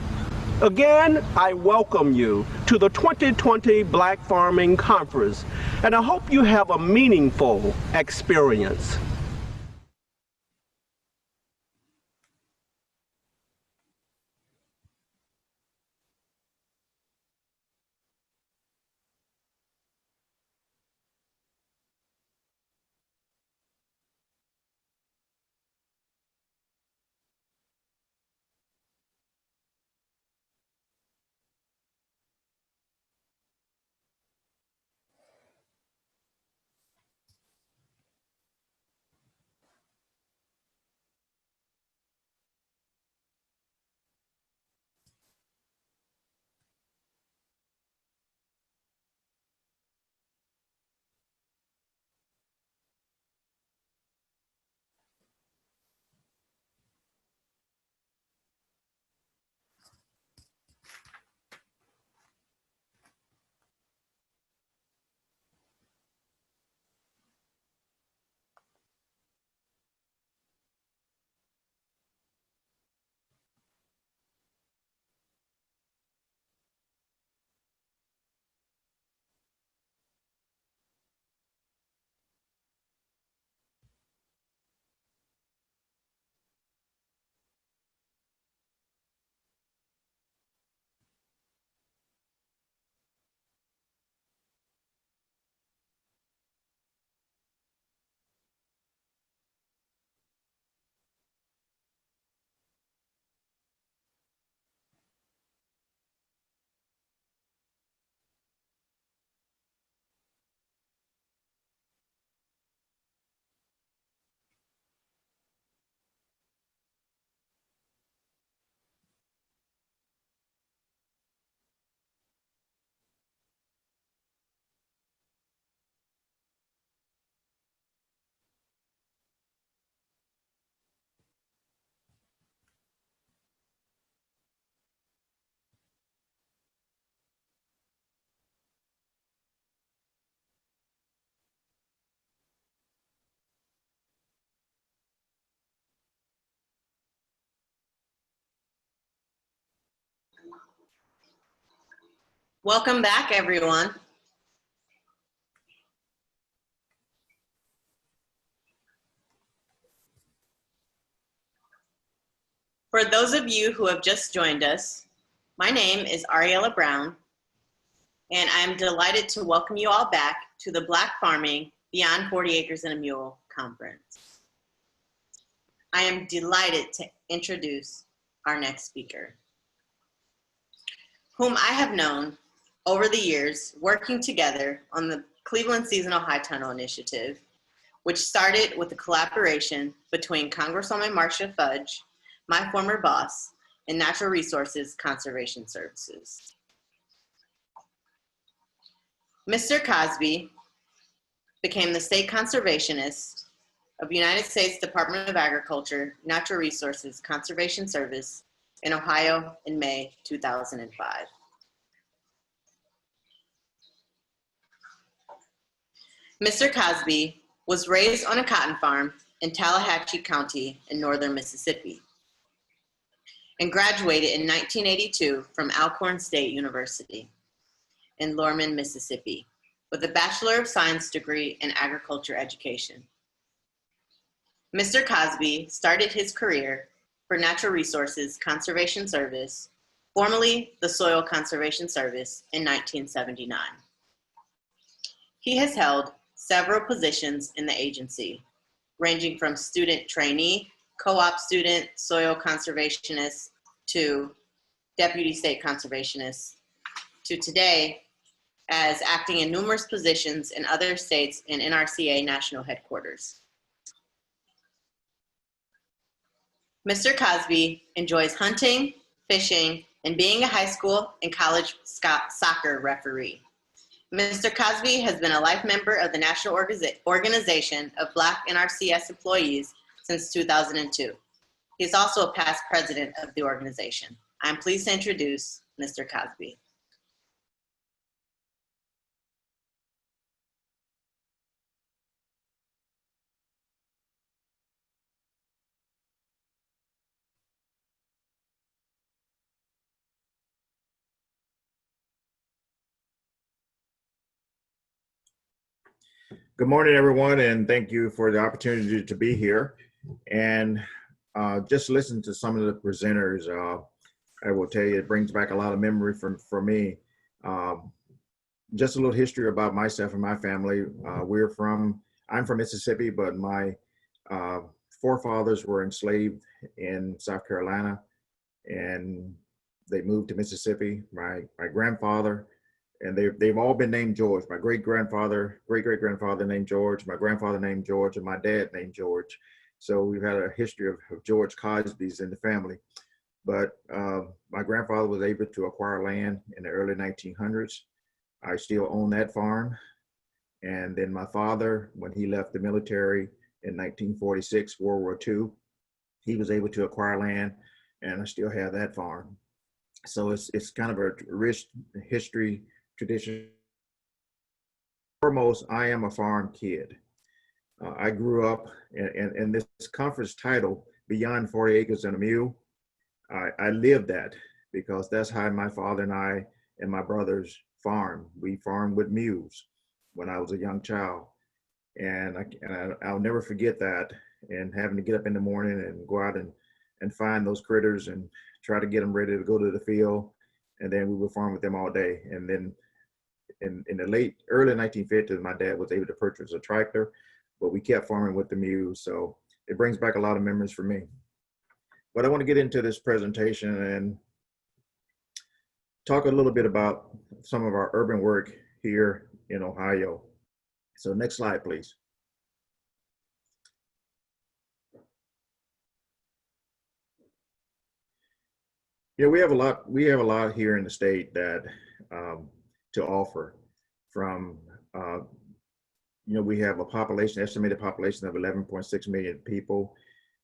Again, I welcome you to the 2020 Black Farming Conference, and I hope you have a meaningful experience. Welcome back, everyone. For those of you who have just joined us, my name is Ariella Brown, and I'm delighted to welcome you all back to the Black Farming Beyond 40 Acres and a Mule Conference. I am delighted to introduce our next speaker, whom I have known over the years working together on the Cleveland Seasonal High Tunnel Initiative, which started with a collaboration between Congresswoman Marcia Fudge, my former boss, and Natural Resources Conservation Services. Mr. Cosby became the state conservationist of United States Department of Agriculture, Natural Resources Conservation Service in Ohio in May 2005. Mr. Cosby was raised on a cotton farm in Tallahatchie County in northern Mississippi and graduated in 1982 from Alcorn State University in Lorman, Mississippi, with a Bachelor of Science degree in agriculture education. Mr. Cosby started his career for Natural Resources Conservation Service, formerly the Soil Conservation Service, in 1979. He has held several positions in the agency, ranging from student trainee, co-op student, soil conservationist, to deputy state conservationist, to today as acting in numerous positions in other states and NRCA national headquarters. Mr. Cosby enjoys hunting, fishing, and being a high school and college soccer referee. Mr. Cosby has been a life member of the National Organization of Black NRCS Employees since 2002. He is also a past president of the organization. I'm pleased to introduce Mr. Cosby. Good morning, everyone, and thank you for the opportunity to be here. And just listen to some of the presenters. I will tell you, it brings back a lot of memory for me. Just a little history about myself and my family. I'm from Mississippi, but my forefathers were enslaved in South Carolina, and they moved to Mississippi. My grandfather, and they've all been named George. My great-grandfather named George, my grandfather named George, and my dad named George. So we've had a history of George Cosby's in the family. But my grandfather was able to acquire land in the early 1900s. I still own that farm. And then my father, when he left the military in 1946, World War II, he was able to acquire land, and I still have that farm. So it's kind of a rich history, tradition. Foremost, I am a farm kid. I grew up, and this conference title, Beyond 40 Acres and a Mule, I lived that, because that's how my father and I and my brothers farmed. We farmed with mules when I was a young child. And I'll never forget that, and having to get up in the morning and go out and find those critters and try to get them ready to go to the field. And then we would farm with them all day. And then in the early 1950s, my dad was able to purchase a tractor, but we kept farming with the mules. So it brings back a lot of memories for me. But I want to get into this presentation and talk a little bit about some of our urban work here in Ohio. So next slide, please. Yeah, we have a lot here in the state that to offer. From we have a estimated population of 11.6 million people.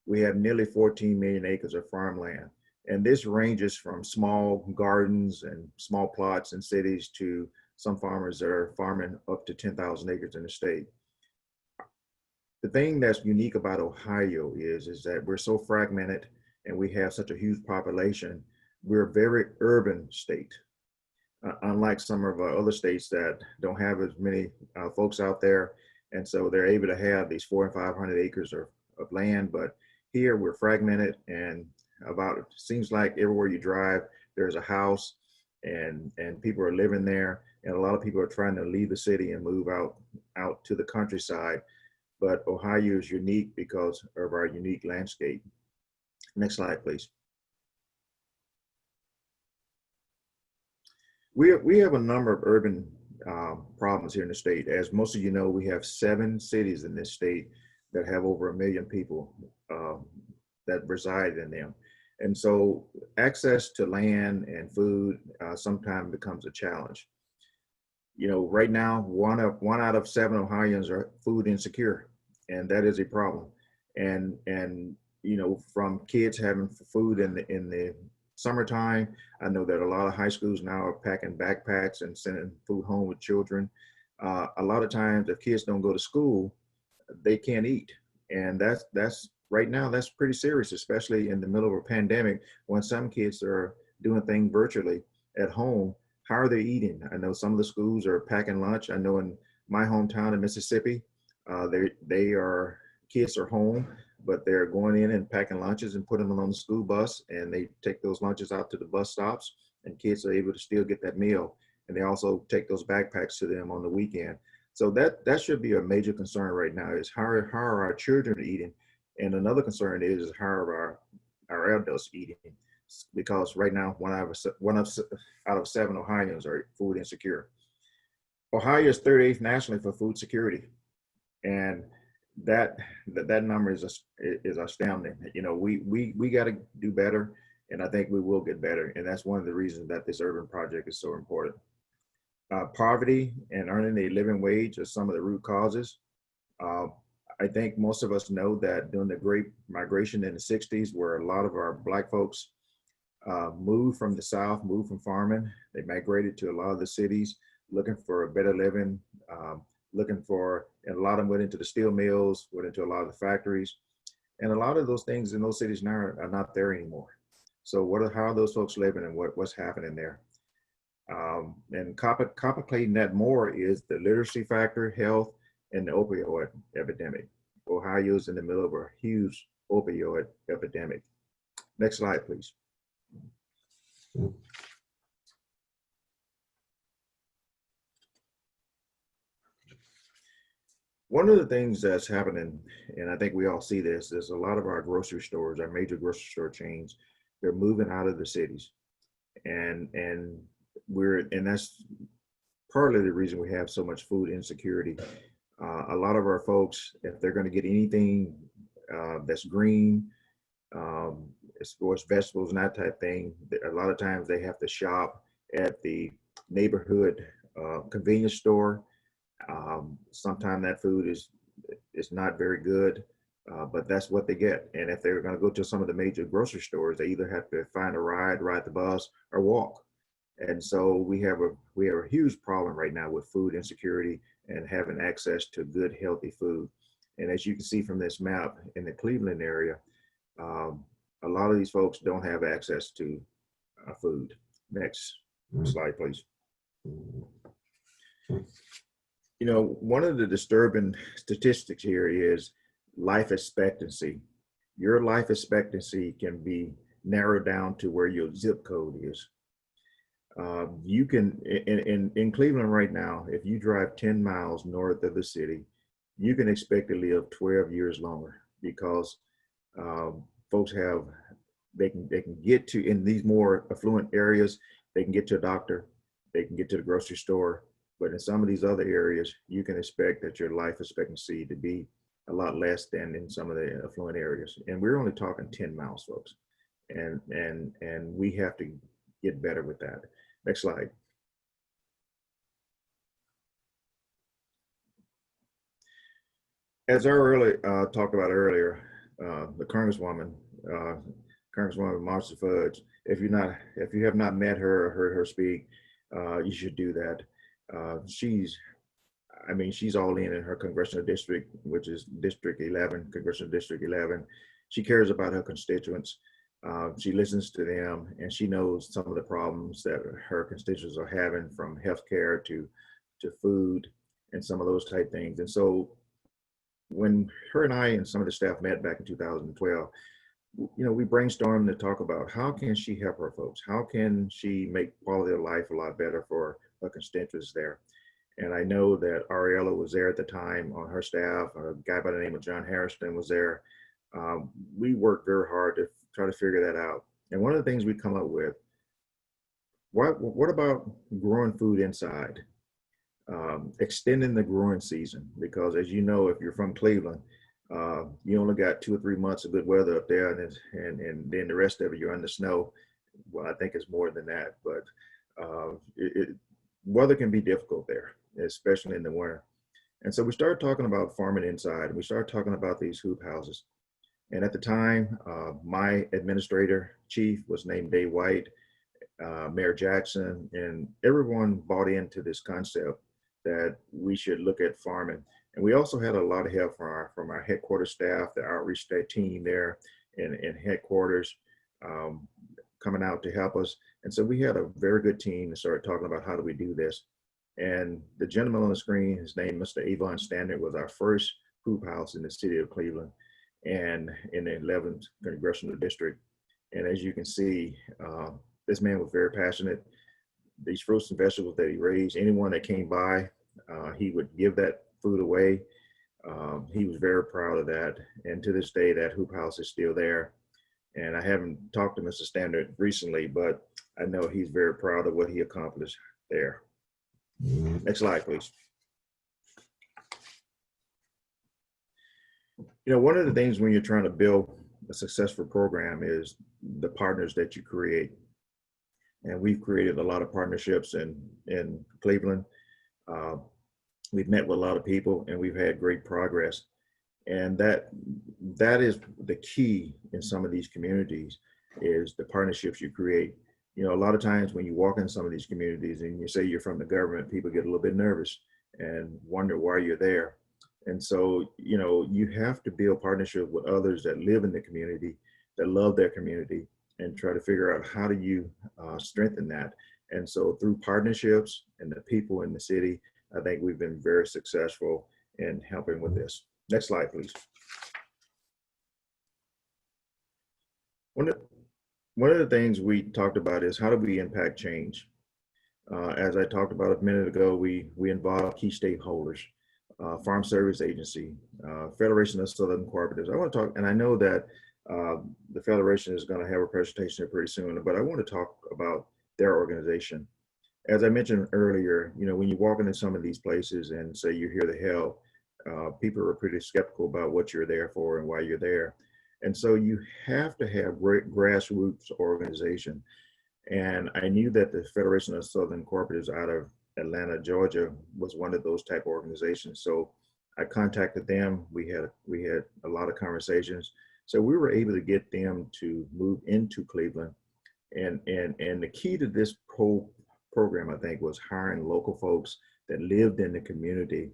We have nearly 14 million acres of farmland, and this ranges from small gardens and small plots in cities to some farmers that are farming up to 10,000 acres in the state. The thing that's unique about Ohio is that we're so fragmented and we have such a huge population. We're a very urban state. unlike some of our other states that don't have as many folks out there. And so they're able to have these 400 and 500 acres of land. But here we're fragmented, and about, it seems like everywhere you drive, there's a house, and people are living there. And a lot of people are trying to leave the city and move out to the countryside. But Ohio is unique because of our unique landscape. Next slide, please. We have a number of urban problems here in the state. As most of you know, we have 7 cities in this state that have over 1 million people that reside in them. And so access to land and food sometimes becomes a challenge. You know, right now, one out of 7 Ohioans are food insecure, and that is a problem. And you know, from kids having food in the summertime, I know that a lot of high schools now are packing backpacks and sending food home with children. A lot of times, if kids don't go to school, they can't eat, and that's right now, that's pretty serious, especially in the middle of a pandemic when some kids are doing things virtually at home. How are they eating? I know some of the schools are packing lunch. I know in my hometown in Mississippi, kids are home, but they're going in and packing lunches and putting them on the school bus, and they take those lunches out to the bus stops, and kids are able to still get that meal. And they also take those backpacks to them on the weekend. So that should be a major concern right now, is how are our children eating? And another concern is how are our adults eating? Because right now, one out of 7 Ohioans are food insecure. Ohio is 38th nationally for food security, and that number is astounding. You know, we got to do better, and I think we will get better. And that's one of the reasons that this urban project is so important. Poverty and earning a living wage are some of the root causes. I think most of us know that during the Great Migration in the 60s, where a lot of our Black folks moved from the South, moved from farming, they migrated to a lot of the cities looking for a better living, and a lot of them went into the steel mills, went into a lot of the factories. And a lot of those things in those cities now are not there anymore. So how are those folks living, and what's happening there? And complicating that more is the literacy factor, health, and the opioid epidemic. Ohio is in the middle of a huge opioid epidemic. Next slide, please. One of the things that's happening, and I think we all see this, is a lot of our grocery stores, our major grocery store chains, they're moving out of the cities. And that's partly the reason we have so much food insecurity. A lot of our folks, if they're going to get anything that's green, as far as vegetables and that type of thing, a lot of times they have to shop at the neighborhood convenience store. Sometimes that food is not very good, but that's what they get. And if they're going to go to some of the major grocery stores, they either have to find a ride the bus, or walk. And so we have a huge problem right now with food insecurity and having access to good, healthy food. And as you can see from this map, in the Cleveland area, a lot of these folks don't have access to food. Next slide, please. You know, one of the disturbing statistics here is life expectancy. Your life expectancy can be narrowed down to where your zip code is. You can, in Cleveland right now, if you drive 10 miles north of the city, you can expect to live 12 years longer, because folks they can get to, in these more affluent areas, they can get to a doctor, they can get to the grocery store. But in some of these other areas, you can expect that your life expectancy to be a lot less than in some of the affluent areas. And we're only talking 10 miles, folks. And we have to get better with that. Next slide. As I talked about earlier, the Congresswoman Marcia Fudge, if you have not met her or heard her speak, you should do that. She's all in her congressional district, which is District 11, Congressional District 11. She cares about her constituents. She listens to them, and she knows some of the problems that her constituents are having, from healthcare to food and some of those type things. And so when her and I and some of the staff met back in 2012, we brainstormed to talk about how can she help her folks? How can she make quality of life a lot better for her constituents there? And I know that Ariella was there at the time on her staff. A guy by the name of John Harrison was there. We worked very hard to try to figure that out. And one of the things we come up with, what about growing food inside? Extending the growing season, because as you know, if you're from Cleveland, you only got 2 or 3 months of good weather up there, and then the rest of it you're in the snow. Well, I think it's more than that, but weather can be difficult there, especially in the winter. And so we started talking about farming inside, and we started talking about these hoop houses. And at the time, my administrator chief was named Dave White, Mayor Jackson, and everyone bought into this concept that we should look at farming. And we also had a lot of help from our headquarters staff, the outreach team there in headquarters, coming out to help us. And so we had a very good team to start talking about how do we do this. And the gentleman on the screen, his name, Mr. Avon Standard, was our first hoop house in the city of Cleveland and in the 11th Congressional District. And as you can see, this man was very passionate. These fruits and vegetables that he raised, anyone that came by, he would give that food away. He was very proud of that. And to this day, that hoop house is still there. And I haven't talked to Mr. Standard recently, but I know he's very proud of what he accomplished there. Next slide, please. One of the things when you're trying to build a successful program is the partners that you create. And we've created a lot of partnerships in Cleveland. We've met with a lot of people, and we've had great progress. And that is the key in some of these communities, is the partnerships you create. A lot of times when you walk in some of these communities and you say you're from the government, people get a little bit nervous and wonder why you're there. And so, you have to build partnership with others that live in the community, that love their community, and try to figure out how do you strengthen that. And so through partnerships and the people in the city, I think we've been very successful in helping with this. Next slide, please. One of the things we talked about is how do we impact change? As I talked about a minute ago, we involve key stakeholders, Farm Service Agency, Federation of Southern Cooperatives. I want to talk, and I know that the Federation is going to have a presentation pretty soon, but I want to talk about their organization. As I mentioned earlier, when you walk into some of these places and say you're here to help, people are pretty skeptical about what you're there for and why you're there. And so you have to have great grassroots organization. And I knew that the Federation of Southern Cooperatives out of Atlanta, Georgia was one of those type of organizations. So I contacted them. We had a lot of conversations. So we were able to get them to move into Cleveland. And the key to this whole program, I think, was hiring local folks that lived in the community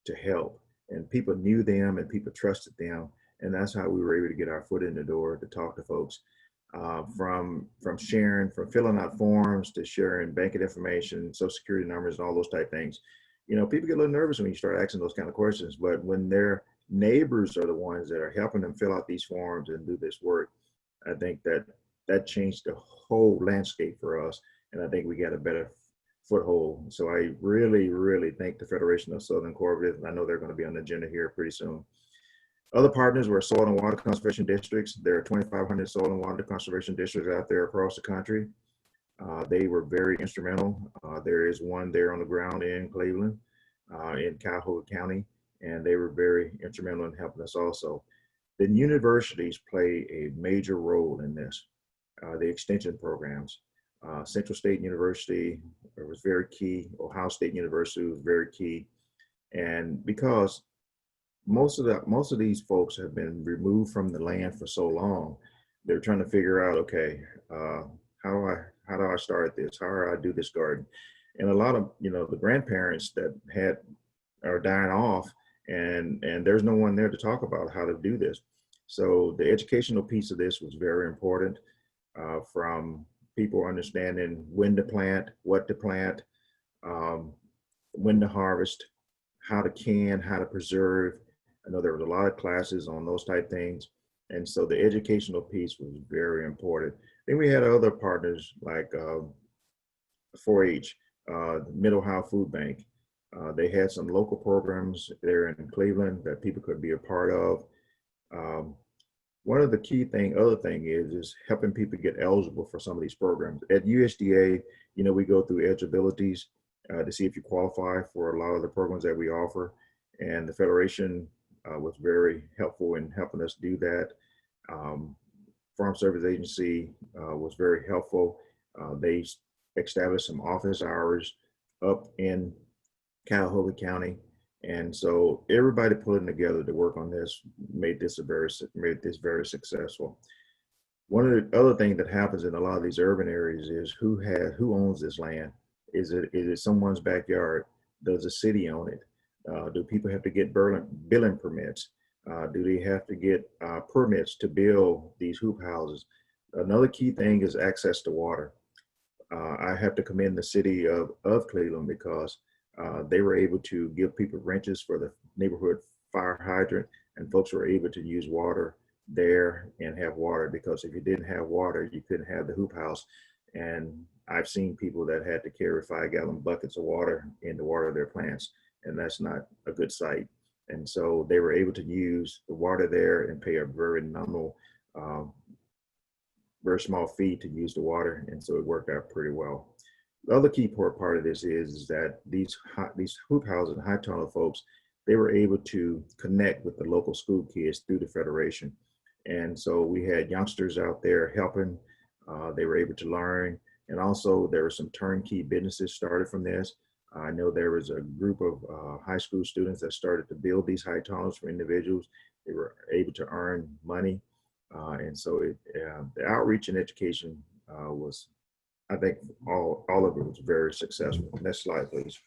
to help. And people knew them and people trusted them. And that's how we were able to get our foot in the door to talk to folks. From filling out forms to sharing banking information, social security numbers, and all those type things. People get a little nervous when you start asking those kind of questions, but when their neighbors are the ones that are helping them fill out these forms and do this work, I think that changed the whole landscape for us. And I think we got a better foothold. So I really, really thank the Federation of Southern Cooperatives. I know they're going to be on the agenda here pretty soon. Other partners were soil and water conservation districts. There are 2,500 soil and water conservation districts out there across the country. They were very instrumental. There is one there on the ground in Cleveland, in Cuyahoga County, and they were very instrumental in helping us also. The universities play a major role in this, the extension programs. Central State University was very key. Ohio State University was very key. And because most of these folks have been removed from the land for so long, they're trying to figure out, okay, how do I start this? How do I do this garden? And a lot of, the grandparents that are dying off, and there's no one there to talk about how to do this. So the educational piece of this was very important, from people understanding when to plant, what to plant, um, when to harvest, how to can, how to preserve. I know there was a lot of classes on those type things. And so the educational piece was very important. Then we had other partners like 4-H, Middle Ohio Food Bank. They had some local programs there in Cleveland that people could be a part of. One of the other thing is helping people get eligible for some of these programs. At USDA, we go through eligibilities to see if you qualify for a lot of the programs that we offer. And the Federation was very helpful in helping us do that. Farm Service Agency was very helpful. They established some office hours up in Cuyahoga County. And so everybody pulling together to work on this made this very successful. One of the other things that happens in a lot of these urban areas is who owns this land? Is it someone's backyard? Does the city own it? Do people have to get billing permits? Do they have to get permits to build these hoop houses? Another key thing is access to water. I have to commend the city of Cleveland because they were able to give people wrenches for the neighborhood fire hydrant, and folks were able to use water there and have water, because if you didn't have water, you couldn't have the hoop house. And I've seen people that had to carry 5-gallon buckets of water in to water their plants, and that's not a good sight. And so they were able to use the water there and pay a very nominal, very small fee to use the water, and so it worked out pretty well. The other key part of this is that these hoop houses and high tunnel folks, they were able to connect with the local school kids through the Federation. And so we had youngsters out there helping. They were able to learn. And also there were some turnkey businesses started from this. I know there was a group of high school students that started to build these high tunnels for individuals. They were able to earn money. And so the outreach and education was, I think all of it was very successful. Next slide, please.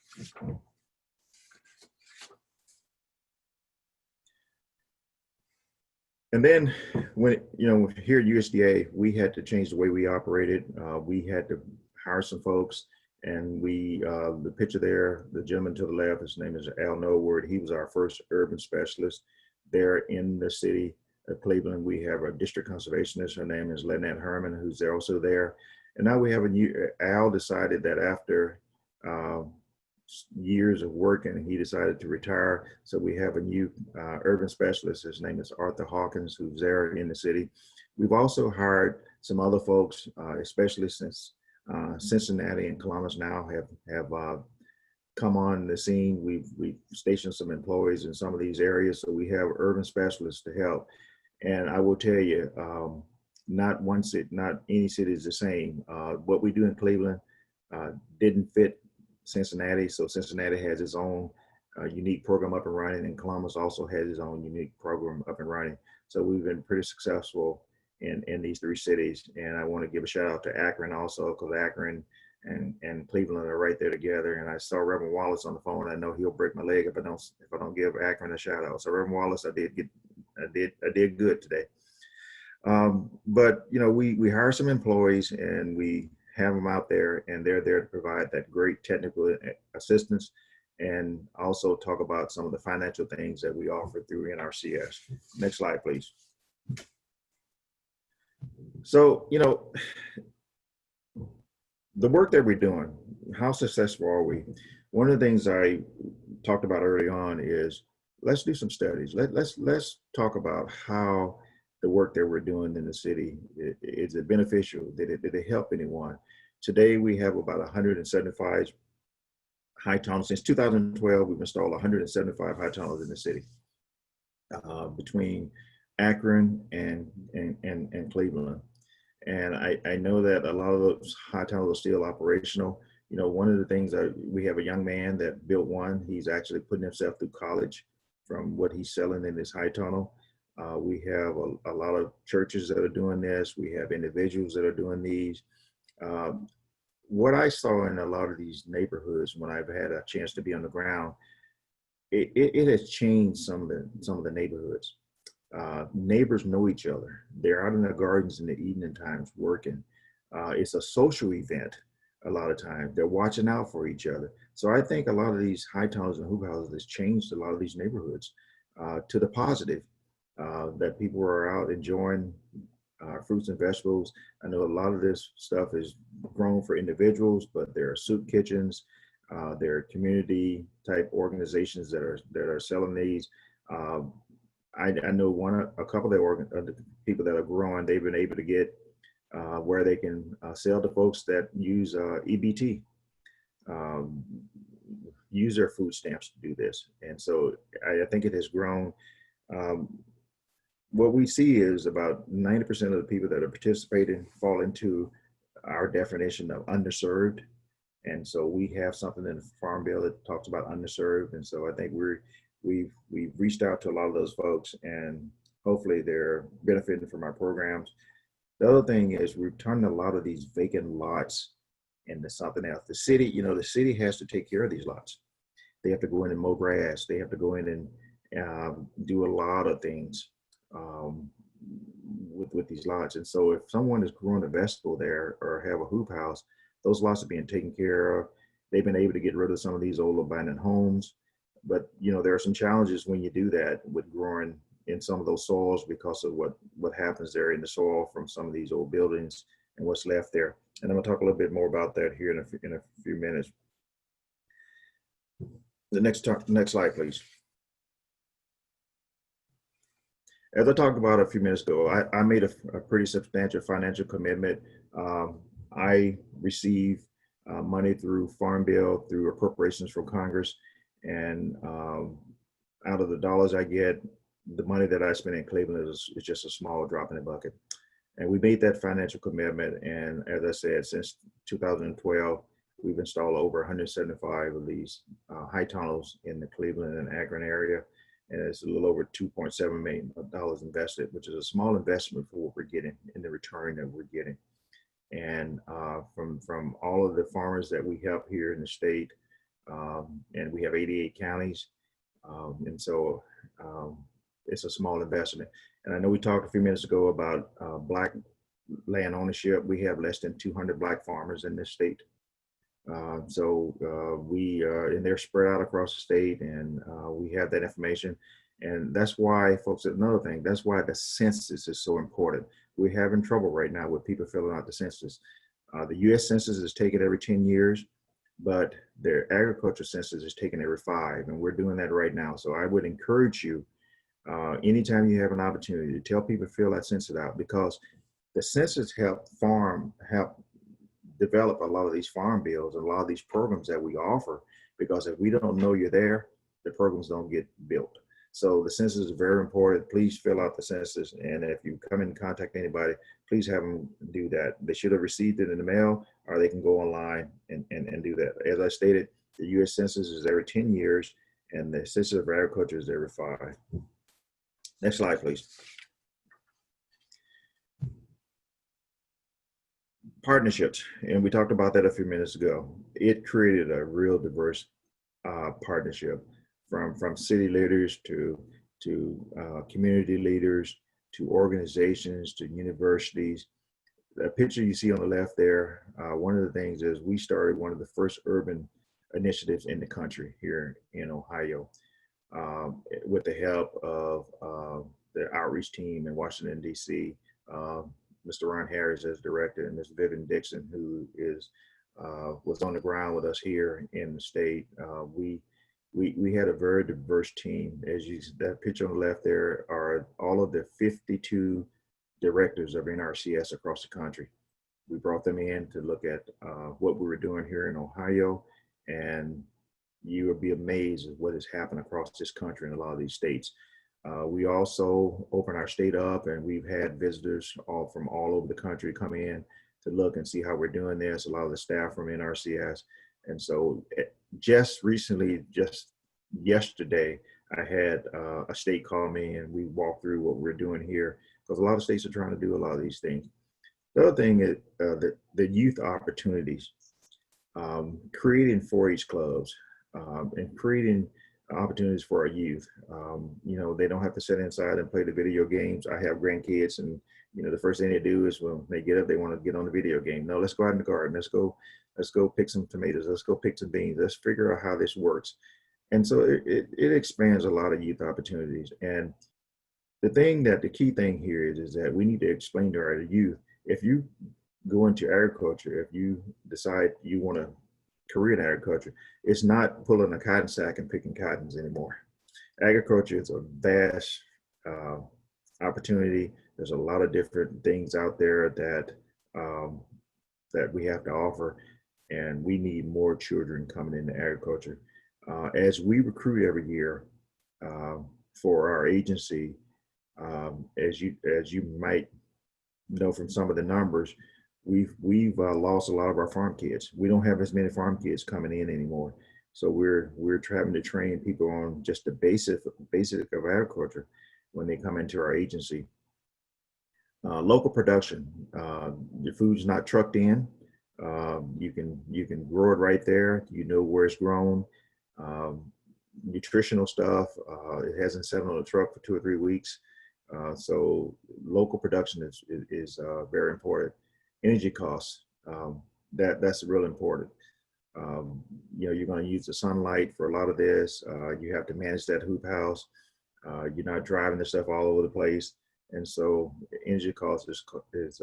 And then when, here at USDA, we had to change the way we operated. We had to hire some folks, and the picture there, the gentleman to the left, his name is Al Noward. He was our first urban specialist there in the city of Cleveland. We have a district conservationist. Her name is Lynette Herman, who's also there. And now we have Al decided that after years of working, he decided to retire. So we have a new urban specialist. His name is Arthur Hawkins, who's there in the city. We've also hired some other folks, especially since Cincinnati and Columbus now have come on the scene. We've stationed some employees in some of these areas. So we have urban specialists to help. And I will tell you, not any city is the same. What we do in Cleveland didn't fit Cincinnati. So Cincinnati has its own unique program up and running, and Columbus also has its own unique program up and running. So we've been pretty successful in these three cities. And I want to give a shout out to Akron also, because Akron and Cleveland are right there together. And I saw Reverend Wallace on the phone. I know he'll break my leg if I don't give Akron a shout out. So Reverend Wallace, I did good today. But we hire some employees and we have them out there, and they're there to provide that great technical assistance, and also talk about some of the financial things that we offer through NRCS. Next slide, please. So, the work that we're doing, how successful are we? One of the things I talked about early on is let's do some studies. Let's talk about how the work that we're doing in the city, is it beneficial? Did it help anyone? Today we have about 175 high tunnels. Since 2012, we've installed 175 high tunnels in the city, between Akron and Cleveland. And I know that a lot of those high tunnels are still operational. One of the things we have a young man that built one. He's actually putting himself through college from what he's selling in this high tunnel. We have a lot of churches that are doing this. We have individuals that are doing these. What I saw in a lot of these neighborhoods when I've had a chance to be on the ground, it has changed some of the neighborhoods. Neighbors know each other. They're out in their gardens in the evening times working. It's a social event a lot of times. They're watching out for each other. So I think a lot of these high tunnels and hoop houses has changed a lot of these neighborhoods to the positive, that people are out enjoying fruits and vegetables. I know a lot of this stuff is grown for individuals, but there are soup kitchens, there are community type organizations that are selling these. I know a couple of the people that are growing, they've been able to get where they can sell to folks that use EBT, use their food stamps to do this. And so I think it has grown. What we see is about 90% of the people that are participating fall into our definition of underserved. And so we have something in the Farm Bill that talks about underserved. And so I think we've reached out to a lot of those folks, and hopefully they're benefiting from our programs. The other thing is we've turned a lot of these vacant lots into something else. The city has to take care of these lots. They have to go in and mow grass. They have to go in and do a lot of things with these lots. And so if someone is growing a vegetable there or have a hoop house, those lots are being taken care of. They've been able to get rid of some of these old abandoned homes. But there are some challenges when you do that with growing in some of those soils because of what happens there in the soil from some of these old buildings and what's left there. And I'm gonna talk a little bit more about that here in a few minutes. The next slide, please. As I talked about a few minutes ago, I made a pretty substantial financial commitment. I receive money through Farm Bill, through appropriations from Congress, and out of the dollars I get, the money that I spend in Cleveland is just a small drop in the bucket. And we made that financial commitment. And as I said, since 2012, we've installed over 175 of these high tunnels in the Cleveland and Akron area. And it's a little over $2.7 million invested, which is a small investment for what we're getting in the return that we're getting. And from all of the farmers that we help here in the state, and we have 88 counties. And so it's a small investment. And I know we talked a few minutes ago about Black land ownership. We have less than 200 Black farmers in this state. And they're spread out across the state, and we have that information. And that's why, folks, another thing, that's why the census is so important. We're having trouble right now with people filling out the census. The US Census is taken every 10 years, but their agriculture census is taken every 5, and we're doing that right now. So I would encourage you, anytime you have an opportunity, to tell people to fill that census out, because the census help develop a lot of these farm bills and a lot of these programs that we offer, because if we don't know you're there, the programs don't get built. So the census is very important. Please fill out the census. And if you come in contact anybody, please have them do that. They should have received it in the mail, or they can go online and do that. As I stated, the US Census is every 10 years, and the Census of Agriculture is every 5. Next slide, please. Partnerships, and we talked about that a few minutes ago. It created a real diverse partnership, from city leaders to community leaders, to organizations, to universities. The picture you see on the left there, one of the things is we started one of the first urban initiatives in the country here in Ohio, with the help of the outreach team in Washington, D.C., Mr. Ron Harris as director, and Ms. Vivian Dixon, who was on the ground with us here in the state. We had a very diverse team. As you see, that picture on the left there are all of the 52 directors of NRCS across the country. We brought them in to look at what we were doing here in Ohio, and you will be amazed at what has happened across this country in a lot of these states. We also opened our state up, and we've had visitors from all over the country come in to look and see how we're doing this, a lot of the staff from NRCS. And so just recently, just yesterday, I had a state call me, and we walked through what we're doing here, because a lot of states are trying to do a lot of these things. The other thing is the youth opportunities, creating 4-H clubs, and creating opportunities for our youth. You know, they don't have to sit inside and play the video games. I have grandkids, and you know, the first thing they do is when they get up, they want to get on the video game. No, let's go out in the garden. Let's go pick some tomatoes. Let's go pick some beans. Let's figure out how this works. And so it expands a lot of youth opportunities. And the key thing here is that we need to explain to our youth, if you go into agriculture, if you decide you want to career in agriculture, it's not pulling a cotton sack and picking cottons anymore. Agriculture is a vast opportunity. There's a lot of different things out there that we have to offer, and we need more children coming into agriculture. As we recruit every year for our agency, as you might know from some of the numbers, we've lost a lot of our farm kids. We don't have as many farm kids coming in anymore. So we're trying to train people on just the basic of agriculture when they come into our agency. Local production, your food's not trucked in. You can grow it right there. You know where it's grown. Nutritional stuff, it hasn't sat on a truck for 2 or 3 weeks. So local production is very important. Energy costs, that's real important. You know, you're going to use the sunlight for a lot of this. You have to manage that hoop house. You're not driving the stuff all over the place. And so energy cost is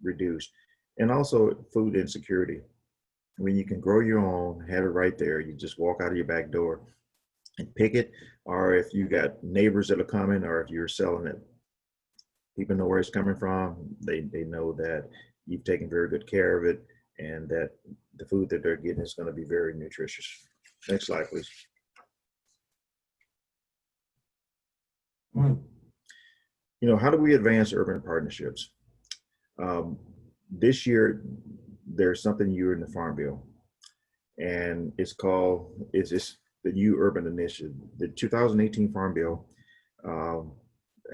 reduced. And also food insecurity. When you can grow your own, have it right there, you just walk out of your back door and pick it. Or if you got neighbors that are coming, or if you're selling it, people know where it's coming from. They know that you've taken very good care of it, and that the food that they're getting is going to be very nutritious. Next slide, please. You know, how do we advance urban partnerships? This year, there's something new in the Farm Bill, and it's the New Urban Initiative. The 2018 Farm Bill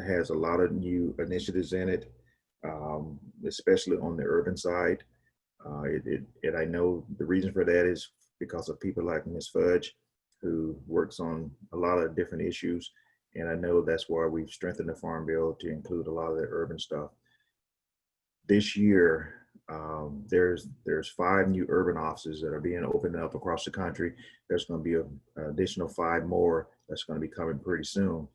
has a lot of new initiatives in it, especially on the urban side. And I know the reason for that is because of people like Ms. Fudge, who works on a lot of different issues. And I know that's why we've strengthened the Farm Bill to include a lot of the urban stuff. This year, there's 5 new urban offices that are being opened up across the country. There's going to be an additional 5 more that's going to be coming pretty soon.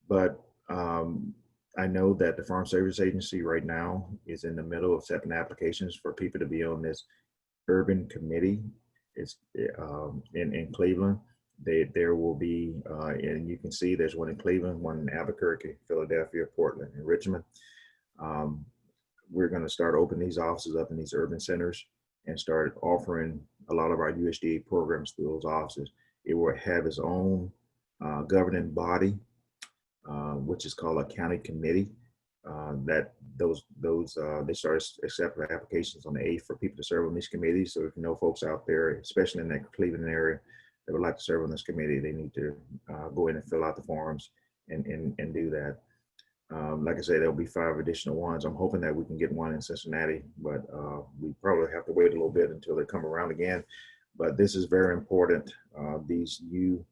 But I know that the Farm Service Agency right now is in the middle of accepting applications for people to be on this urban committee. It's in Cleveland. There will be, and you can see there's one in Cleveland, one in Albuquerque, Philadelphia, Portland, and Richmond. We're going to start opening these offices up in these urban centers and start offering a lot of our USDA programs through those offices. It will have its own governing body, which is called a county committee. They started accepting applications on the 8th for people to serve on these committees. So if you know folks out there, especially in that Cleveland area, that would like to serve on this committee, they need to go in and fill out the forms and do that. Like I say, there'll be 5 additional ones. I'm hoping that we can get one in Cincinnati, but we probably have to wait a little bit until they come around again. But this is very important. These new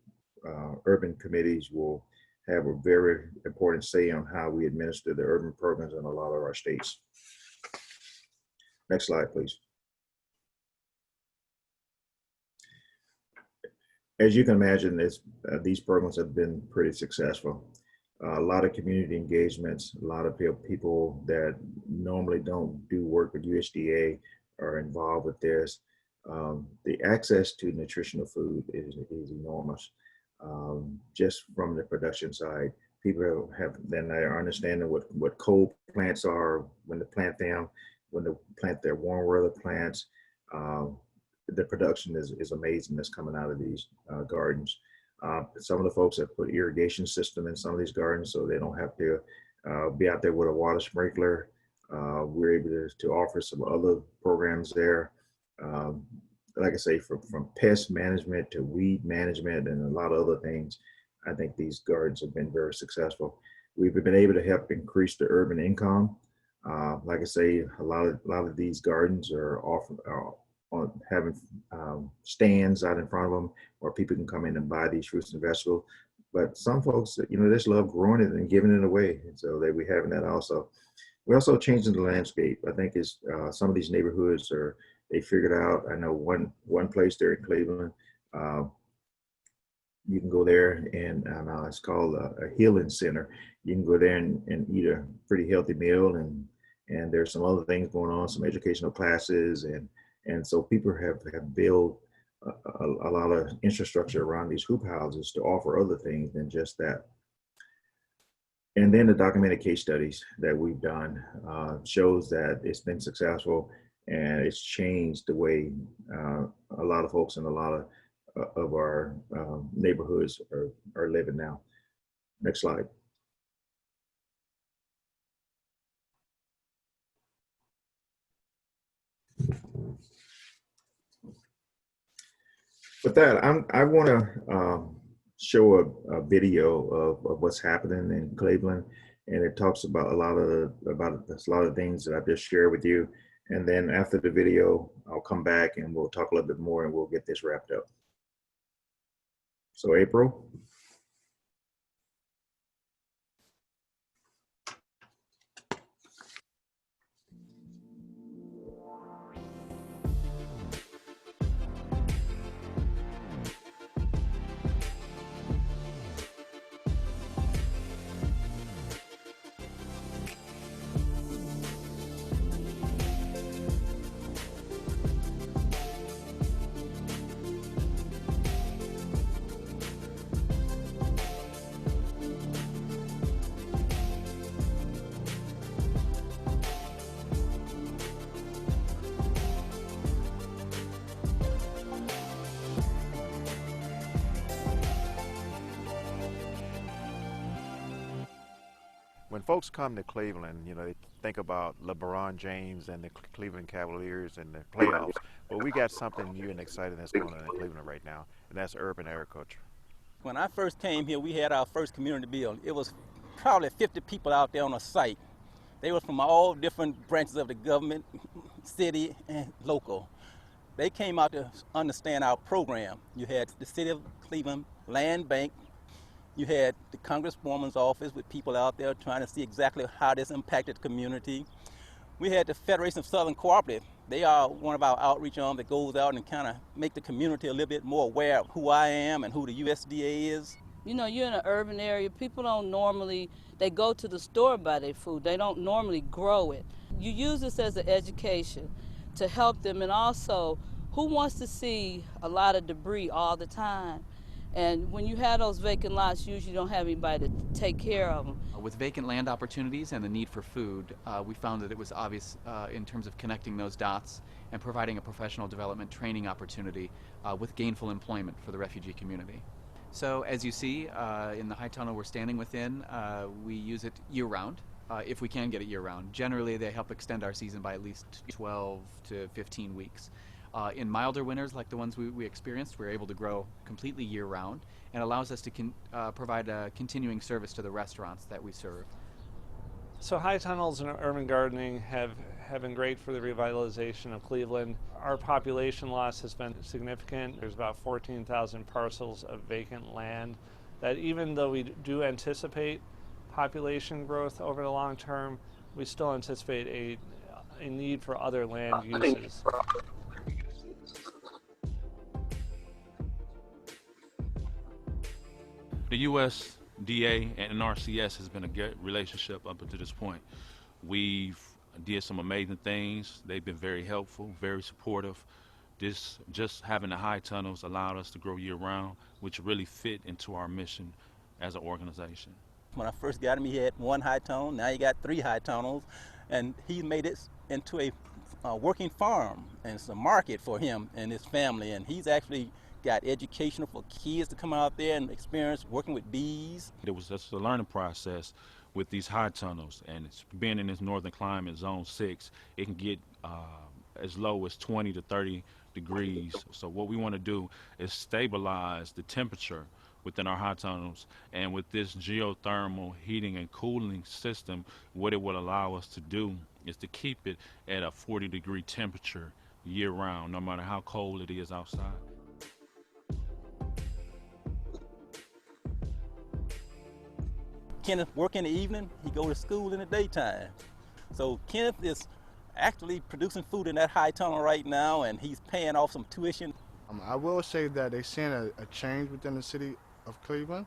urban committees will have a very important say on how we administer the urban programs in a lot of our states. Next slide, please. As you can imagine, these programs have been pretty successful. A lot of community engagements, a lot of people that normally don't do work with USDA are involved with this. The access to nutritional food is enormous. Just from the production side, people have then they are understanding what cold plants are when they plant them, when they plant their warm weather plants. The production is amazing that's coming out of these gardens. Some of the folks have put irrigation system in some of these gardens so they don't have to be out there with a water sprinkler. We're able to offer some other programs there. Like I say, from pest management to weed management and a lot of other things, I think these gardens have been very successful. We've been able to help increase the urban income. Like I say, a lot of these gardens are on having stands out in front of them where people can come in and buy these fruits and vegetables. But some folks, just love growing it and giving it away. And so we having that also. We're also changing the landscape. I think it's some of these neighborhoods they figured out. I know one place there in Cleveland, you can go there and it's called a healing center. You can go there and eat a pretty healthy meal, and there's some other things going on, some educational classes, and so people have built a lot of infrastructure around these hoop houses to offer other things than just that. And then the documented case studies that we've done shows that it's been successful, and it's changed the way a lot of folks in a lot of our neighborhoods are living now. Next slide. With that, I want to show a video of what's happening in Cleveland, and it talks about a lot of things that I've just shared with you. And then after the video, I'll come back and we'll talk a little bit more, and we'll get this wrapped up. So April. When folks come to Cleveland, they think about LeBron James and the Cleveland Cavaliers and the playoffs. But we got something new and exciting that's going on in Cleveland right now, and that's urban agriculture. When I first came here, we had our first community build. It was probably 50 people out there on a site. They were from all different branches of the government, city, and local. They came out to understand our program. You had the City of Cleveland Land Bank. You had the Congresswoman's office with people out there trying to see exactly how this impacted the community. We had the Federation of Southern Cooperative. They are one of our outreach arms that goes out and kind of make the community a little bit more aware of who I am and who the USDA is. You're in an urban area. People don't normally, they go to the store and buy their food. They don't normally grow it. You use this as an education to help them, and also, who wants to see a lot of debris all the time? And when you have those vacant lots, you usually don't have anybody to take care of them. With vacant land opportunities and the need for food, we found that it was obvious in terms of connecting those dots and providing a professional development training opportunity with gainful employment for the refugee community. So as you see in the high tunnel we're standing within, we use it year-round, if we can get it year-round. Generally, they help extend our season by at least 12 to 15 weeks. In milder winters like the ones we experienced, we're able to grow completely year-round, and allows us to provide a continuing service to the restaurants that we serve. So high tunnels and urban gardening have been great for the revitalization of Cleveland. Our population loss has been significant. There's about 14,000 parcels of vacant land that, even though we do anticipate population growth over the long term, we still anticipate a need for other land uses. The USDA and NRCS has been a good relationship up until this point. We've did some amazing things. They've been very helpful, very supportive. Just having the high tunnels allowed us to grow year-round, which really fit into our mission as an organization. When I first got him, he had one high tunnel. Now he got 3 high tunnels, and he made it into a working farm, and it's a market for him and his family. And he's actually got educational for kids to come out there and experience working with bees. It was just a learning process with these high tunnels, and it's being in this northern climate, zone 6, it can get as low as 20 to 30 degrees. So what we want to do is stabilize the temperature within our high tunnels, and with this geothermal heating and cooling system, what it will allow us to do is to keep it at a 40-degree temperature year round, no matter how cold it is outside. Kenneth work in the evening, he go to school in the daytime. So Kenneth is actually producing food in that high tunnel right now, and he's paying off some tuition. I will say that they're seeing a change within the city of Cleveland.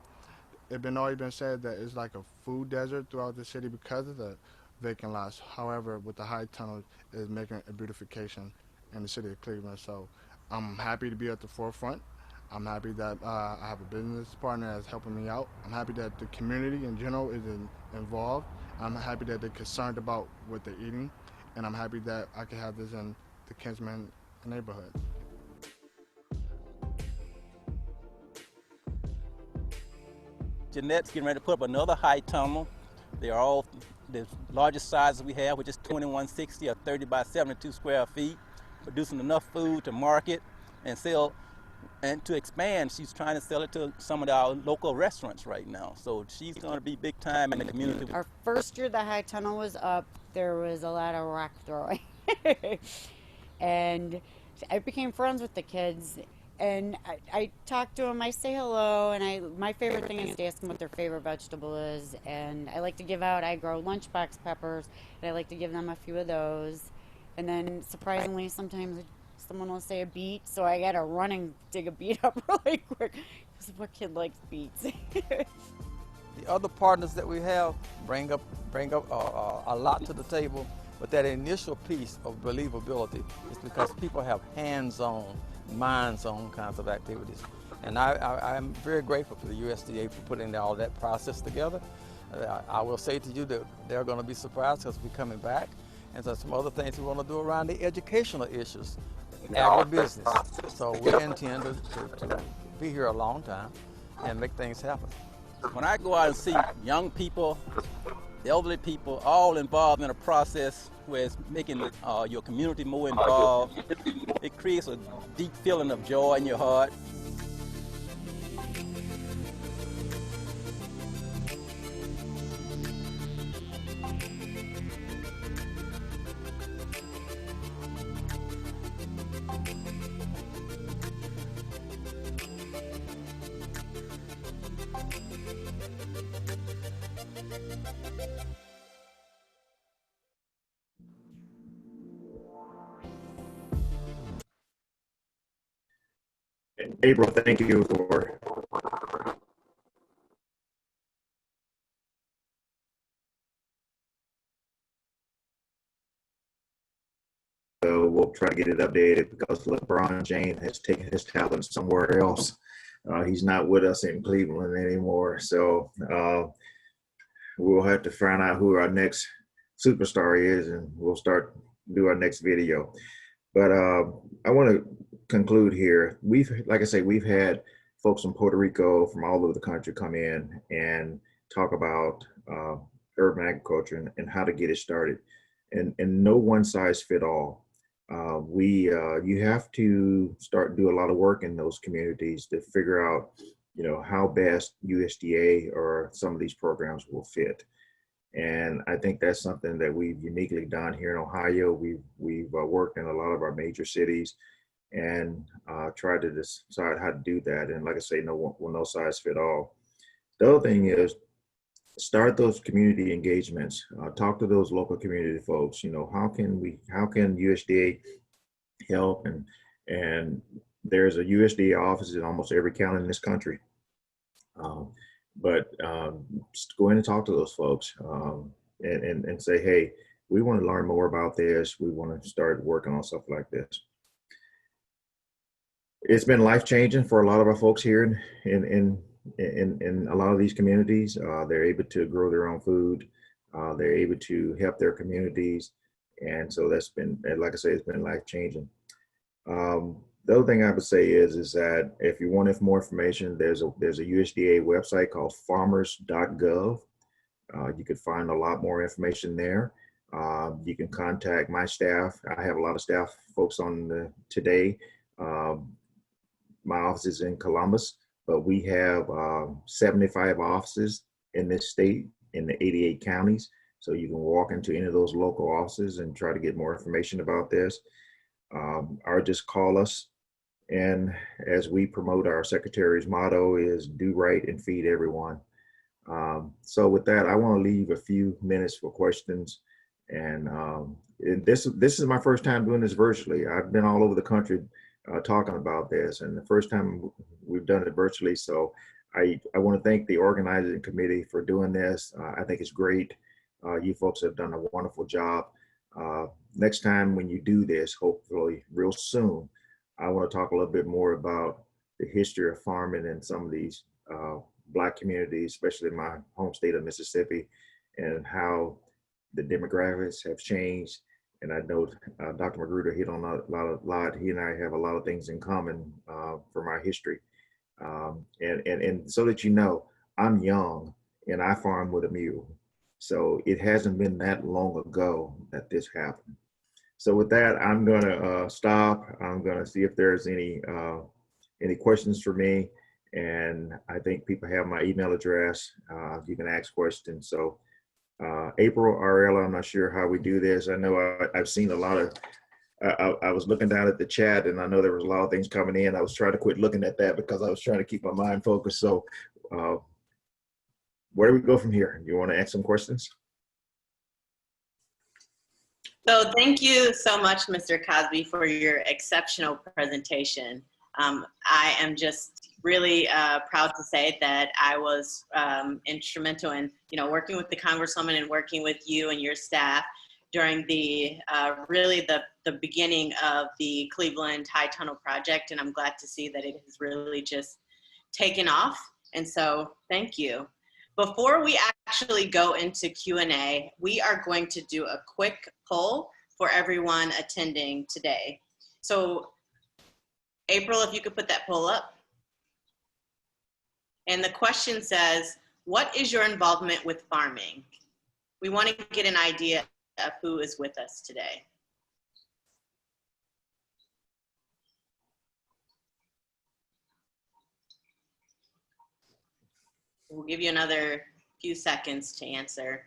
It's already been said that it's like a food desert throughout the city because of the vacant lots. However, with the high tunnel, it's making a beautification in the city of Cleveland. So I'm happy to be at the forefront. I'm happy that I have a business partner that's helping me out. I'm happy that the community in general is involved. I'm happy that they're concerned about what they're eating. And I'm happy that I can have this in the Kinsman neighborhood. Jeanette's getting ready to put up another high tunnel. They are all the largest sizes we have, which is 2160 or 30 by 72 square feet, producing enough food to market and sell. And to expand, she's trying to sell it to some of our local restaurants right now. So she's going to be big time in the community. Our first year the high tunnel was up, there was a lot of rock throwing. And I became friends with the kids. And I talk to them, I say hello, and my favorite thing is to ask them what their favorite vegetable is. And I like to give out, I grow lunchbox peppers, and I like to give them a few of those. And then surprisingly, sometimes someone will say a beet, so I gotta run and dig a beet up really quick, because what kid likes beets? The other partners that we have bring up a lot to the table, but that initial piece of believability is because people have hands-on, minds-on kinds of activities. And I'm very grateful for the USDA for putting all that process together. I will say to you that they're going to be surprised because we're coming back. And so some other things we want to do around the educational issues, agribusiness. So we intend to be here a long time and make things happen. When I go out and see young people, the elderly people, all involved in a process where it's making your community more involved, it creates a deep feeling of joy in your heart. April, thank you for we'll try to get it updated because LeBron James has taken his talent somewhere else. He's not with us in Cleveland anymore. So we'll have to find out who our next superstar is, and we'll start do our next video. But I want to conclude here. Like I say, we've had folks from Puerto Rico, from all over the country come in and talk about urban agriculture and how to get it started. And no one size fit all. You have to do a lot of work in those communities to figure out, how best USDA or some of these programs will fit. And I think that's something that we've uniquely done here in Ohio. We've worked in a lot of our major cities and tried to decide how to do that. And like I say, no size fit all. The other thing is start those community engagements. Talk to those local community folks. How can USDA help? And there's a USDA office in almost every county in this country. But just go in and talk to those folks and say, hey, we want to learn more about this. We want to start working on stuff like this. It's been life-changing for a lot of our folks here in a lot of these communities. They're able to grow their own food. They're able to help their communities. And so that's been, like I say, it's been life-changing. The other thing I would say is that if you want more information, there's a USDA website called farmers.gov. You could find a lot more information there. You can contact my staff. I have a lot of staff folks on today. My office is in Columbus, but we have 75 offices in this state in the 88 counties. So you can walk into any of those local offices and try to get more information about this. or just call us. And as we promote, our secretary's motto is do right and feed everyone. So with that, I want to leave a few minutes for questions. And this is my first time doing this virtually. I've been all over the country talking about this, and the first time we've done it virtually. So I want to thank the organizing committee for doing this. I think it's great. You folks have done a wonderful job. Next time when you do this, hopefully real soon, I want to talk a little bit more about the history of farming in some of these Black communities, especially in my home state of Mississippi, and how the demographics have changed. And I know Dr. Magruder hit on a lot. He and I have a lot of things in common from our history. And so that you know, I'm young and I farm with a mule. So it hasn't been that long ago that this happened. So with that, I'm gonna stop. I'm gonna see if there's any questions for me. And I think people have my email address. You can ask questions. So April, Ariella, I'm not sure how we do this. I know I've seen a lot of, I was looking down at the chat and I know there was a lot of things coming in. I was trying to quit looking at that because I was trying to keep my mind focused. So where do we go from here? You want to ask some questions? So thank you so much, Mr. Cosby, for your exceptional presentation. I am just really proud to say that I was instrumental in, working with the Congresswoman and working with you and your staff during the really the beginning of the Cleveland High Tunnel project, and I'm glad to see that it has really just taken off. And so, thank you. Before we actually go into Q&A, we are going to do a quick poll for everyone attending today. So, April, if you could put that poll up. And the question says, what is your involvement with farming? We want to get an idea of who is with us today. We'll give you another few seconds to answer.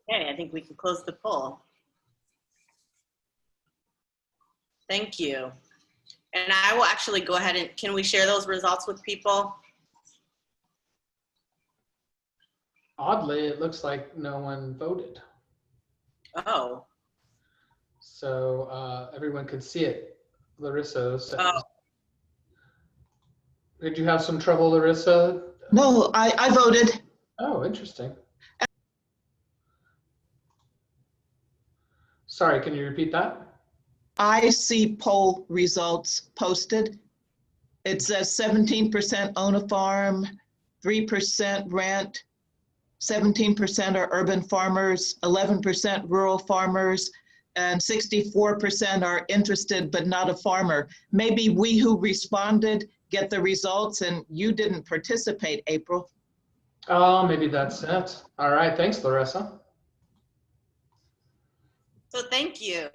Okay, I think we can close the poll. Thank you. And I will actually go ahead and, can we share those results with people? Oddly, it looks like no one voted. Oh. So everyone could see it. Larissa says. Oh. Did you have some trouble, Larissa? No, I voted. Oh, interesting. Sorry, can you repeat that? I see poll results posted. It says 17% own a farm, 3% rent, 17% are urban farmers, 11% rural farmers, and 64% are interested but not a farmer. Maybe we who responded get the results and you didn't participate, April. Oh, maybe that's it. All right, thanks, Larissa. So thank you.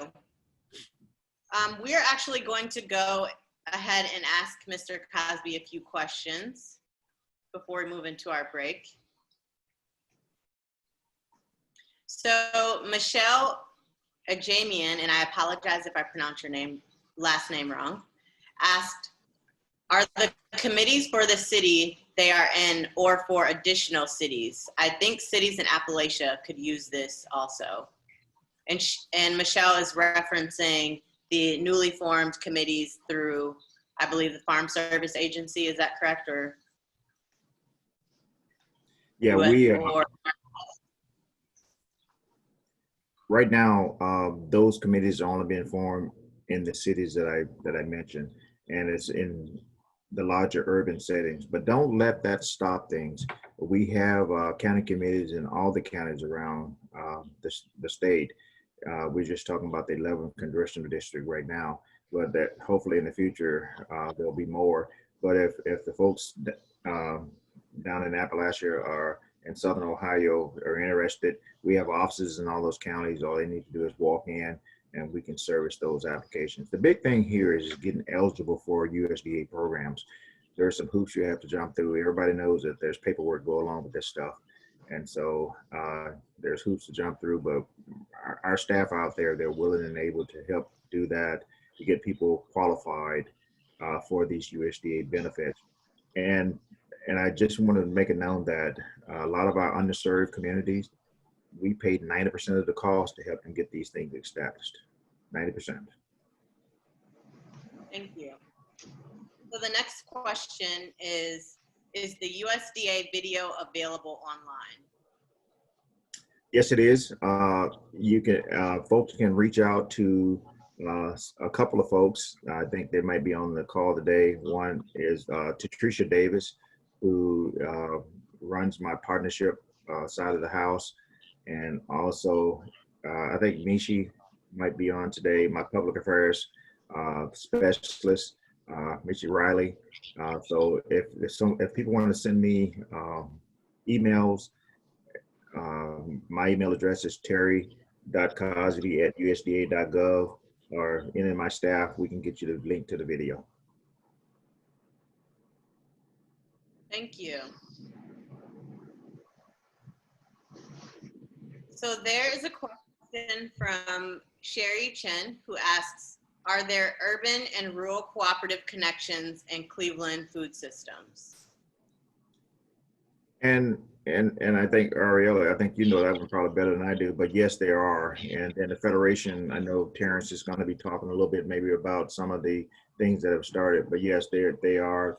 We are actually going to go ahead and ask Mr. Cosby a few questions before we move into our break. So Michelle Ajamian, and I apologize if I pronounce your last name wrong, asked, are the committees for the city they are in or for additional cities? I think cities in Appalachia could use this also. And Michelle is referencing the newly formed committees through, I believe, the Farm Service Agency. Is that correct? Or yeah, we right now those committees are only being formed in the cities that I mentioned, and it's in the larger urban settings. But don't let that stop things. We have county committees in all the counties around the state. We're just talking about the 11th congressional district right now, but that hopefully in the future there'll be more. But if the folks down in Appalachia are in Southern Ohio are interested, we have offices in all those counties. All they need to do is walk in and we can service those applications. The big thing here is getting eligible for USDA programs. There are some hoops you have to jump through. Everybody knows that there's paperwork go along with this stuff. And so there's hoops to jump through, but our staff out there, they're willing and able to help do that, to get people qualified for these USDA benefits. And I just wanted to make it known that a lot of our underserved communities, we paid 90% of the cost to help them get these things established. 90%. Thank you. So the next question is the USDA video available online? Yes, it is. You can, folks can reach out to a couple of folks. I think they might be on the call today. One is to Tricia Davis, who runs my partnership side of the house. And also, I think Mishi might be on today, my public affairs specialist, Michi Riley. So if people want to send me emails, my email address is terry.cosby@usda.gov, or any of my staff, we can get you the link to the video. Thank you. So there is a question from Sherry Chen, who asks, are there urban and rural cooperative connections in Cleveland food systems? And I think, Ariella, I think you know that one probably better than I do, but yes, there are. And the Federation, I know Terrence is going to be talking a little bit maybe about some of the things that have started, but yes, there are.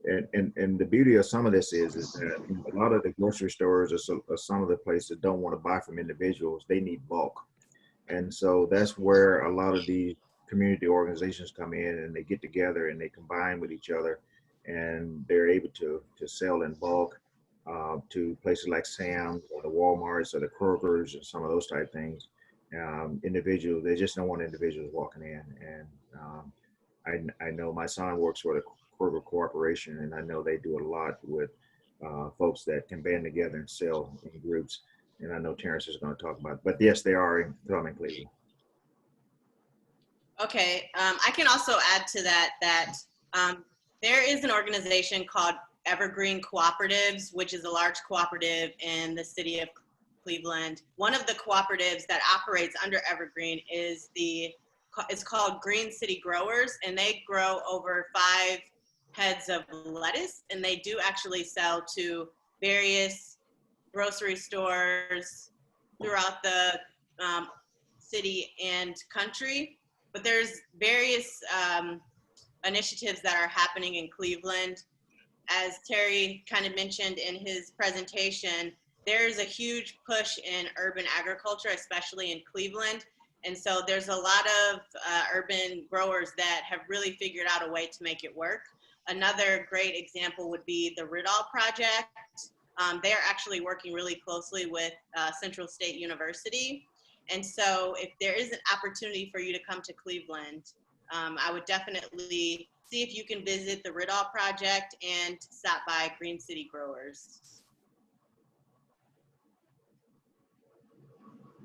And the beauty of some of this is that a lot of the grocery stores or some of the places don't want to buy from individuals. They need bulk. And so that's where a lot of these community organizations come in, and they get together and they combine with each other, and they're able to sell in bulk to places like Sam's or the Walmarts or the Krogers and some of those type things. Individuals, they just don't want individuals walking in. And I know my son works for the Kroger Corporation, and I know they do a lot with folks that can band together and sell in groups. And I know Terrence is going to talk about it. But yes, they are in Cleveland. Okay, I can also add to that there is an organization called Evergreen Cooperatives, which is a large cooperative in the city of Cleveland. One of the cooperatives that operates under Evergreen is called Green City Growers, and they grow over 5 heads of lettuce, and they do actually sell to various grocery stores throughout the city and country. But there's various initiatives that are happening in Cleveland. As Terry kind of mentioned in his presentation, there's a huge push in urban agriculture, especially in Cleveland. And so there's a lot of urban growers that have really figured out a way to make it work. Another great example would be the Ridall Project. They're actually working really closely with Central State University. And so if there is an opportunity for you to come to Cleveland, I would definitely see if you can visit the Ridall Project and stop by Green City Growers.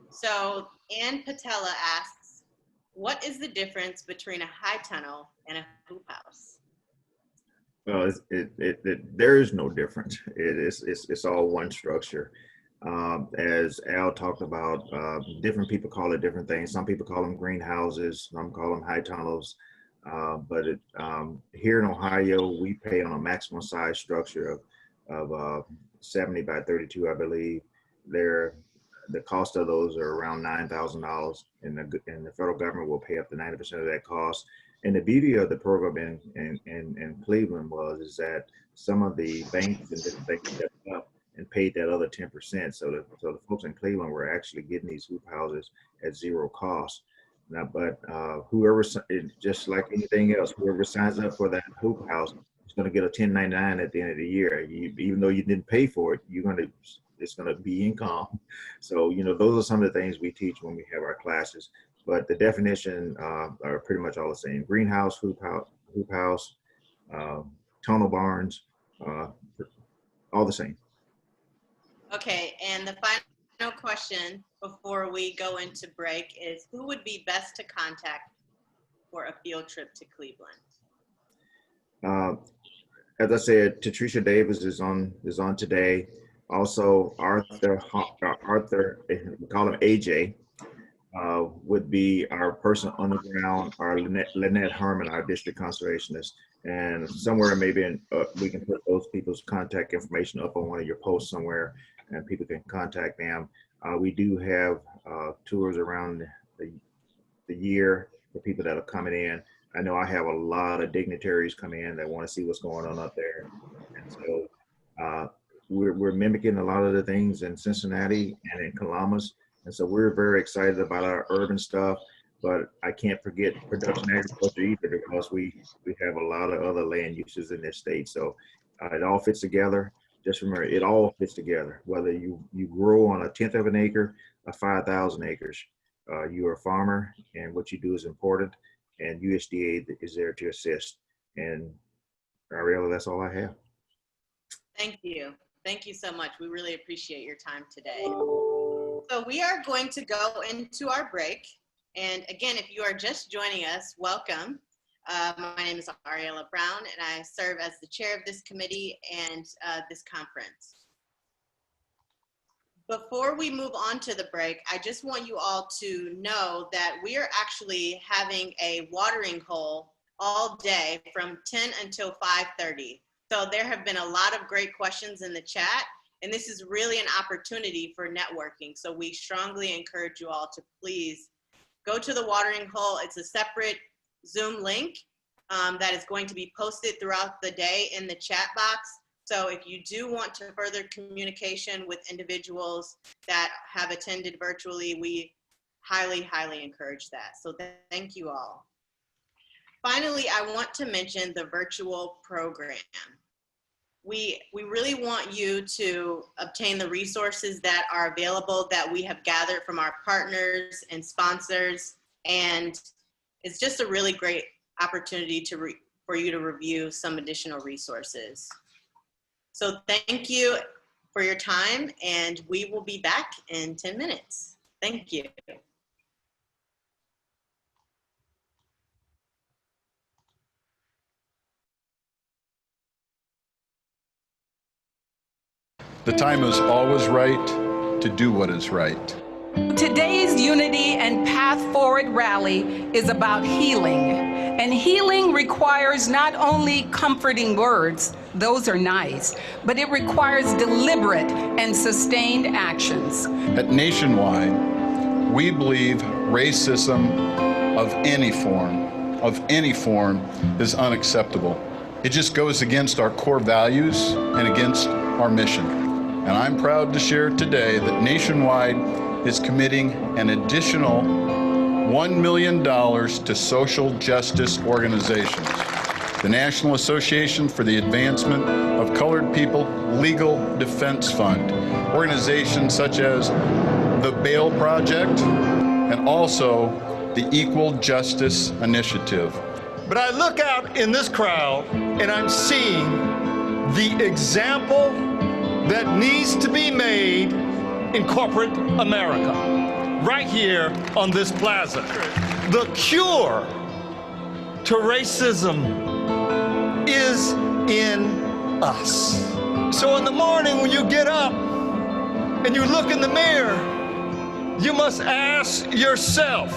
So Ann Patella asks, what is the difference between a high tunnel and a hoop house? Well, there is no difference. It's all one structure. As Al talked about, different people call it different things. Some people call them greenhouses, some call them high tunnels. But here in Ohio, we pay on a maximum size structure of 70 by 32, I believe. The cost of those are around $9,000, and the federal government will pay up to 90% of that cost. And the beauty of the program in Cleveland is that some of the banks and different things stepped up and paid that other 10%. So the folks in Cleveland were actually getting these hoop houses at zero cost. Now, but whoever, just like anything else, whoever signs up for that hoop house is going to get a 1099 at the end of the year. Even though you didn't pay for it, it's going to be income. So, those are some of the things we teach when we have our classes. But the definition are pretty much all the same: greenhouse, hoop house, tunnel barns, all the same. Okay, and the final question before we go into break is, who would be best to contact for a field trip to Cleveland? As I said, Patricia Davis is on today. Also, Arthur, we call him AJ, would be our person on the ground, our Lynette Harmon, our district conservationist. And somewhere maybe we can put those people's contact information up on one of your posts somewhere, and people can contact them. We do have tours around the year for people that are coming in. I know I have a lot of dignitaries come in that want to see what's going on up there. And so we're mimicking a lot of the things in Cincinnati and in Columbus. And so we're very excited about our urban stuff, but I can't forget production agriculture either, because we have a lot of other land uses in this state. So it all fits together. Just remember, it all fits together. Whether you grow on 1/10 of an acre or 5,000 acres, you're a farmer, and what you do is important, and USDA is there to assist. And Ariella, that's all I have. Thank you. Thank you so much. We really appreciate your time today. So we are going to go into our break. And again, if you are just joining us, welcome. My name is Ariella Brown, and I serve as the chair of this committee and this conference. Before we move on to the break, I just want you all to know that we are actually having a watering hole all day from 10 until 5:30. So there have been a lot of great questions in the chat, and this is really an opportunity for networking. So we strongly encourage you all to please go to the watering hole. It's a separate Zoom link that is going to be posted throughout the day in the chat box. So if you do want to further communication with individuals that have attended virtually, we highly, highly encourage that. So thank you all. Finally, I want to mention the virtual program. We really want you to obtain the resources that are available that we have gathered from our partners and sponsors. And it's just a really great opportunity for you to review some additional resources. So thank you for your time, and we will be back in 10 minutes. Thank you. The time is always right to do what is right. Today's Unity and Path Forward rally is about healing. And healing requires not only comforting words, those are nice, but it requires deliberate and sustained actions. At Nationwide, we believe racism of any form is unacceptable. It just goes against our core values and against our mission. And I'm proud to share today that Nationwide is committing an additional $1 million to social justice organizations. The National Association for the Advancement of Colored People Legal Defense Fund, organizations such as the Bail Project, and also the Equal Justice Initiative. But I look out in this crowd and I'm seeing the example that needs to be made in corporate America, right here on this plaza. The cure to racism is in us. So in the morning when you get up and you look in the mirror, you must ask yourself,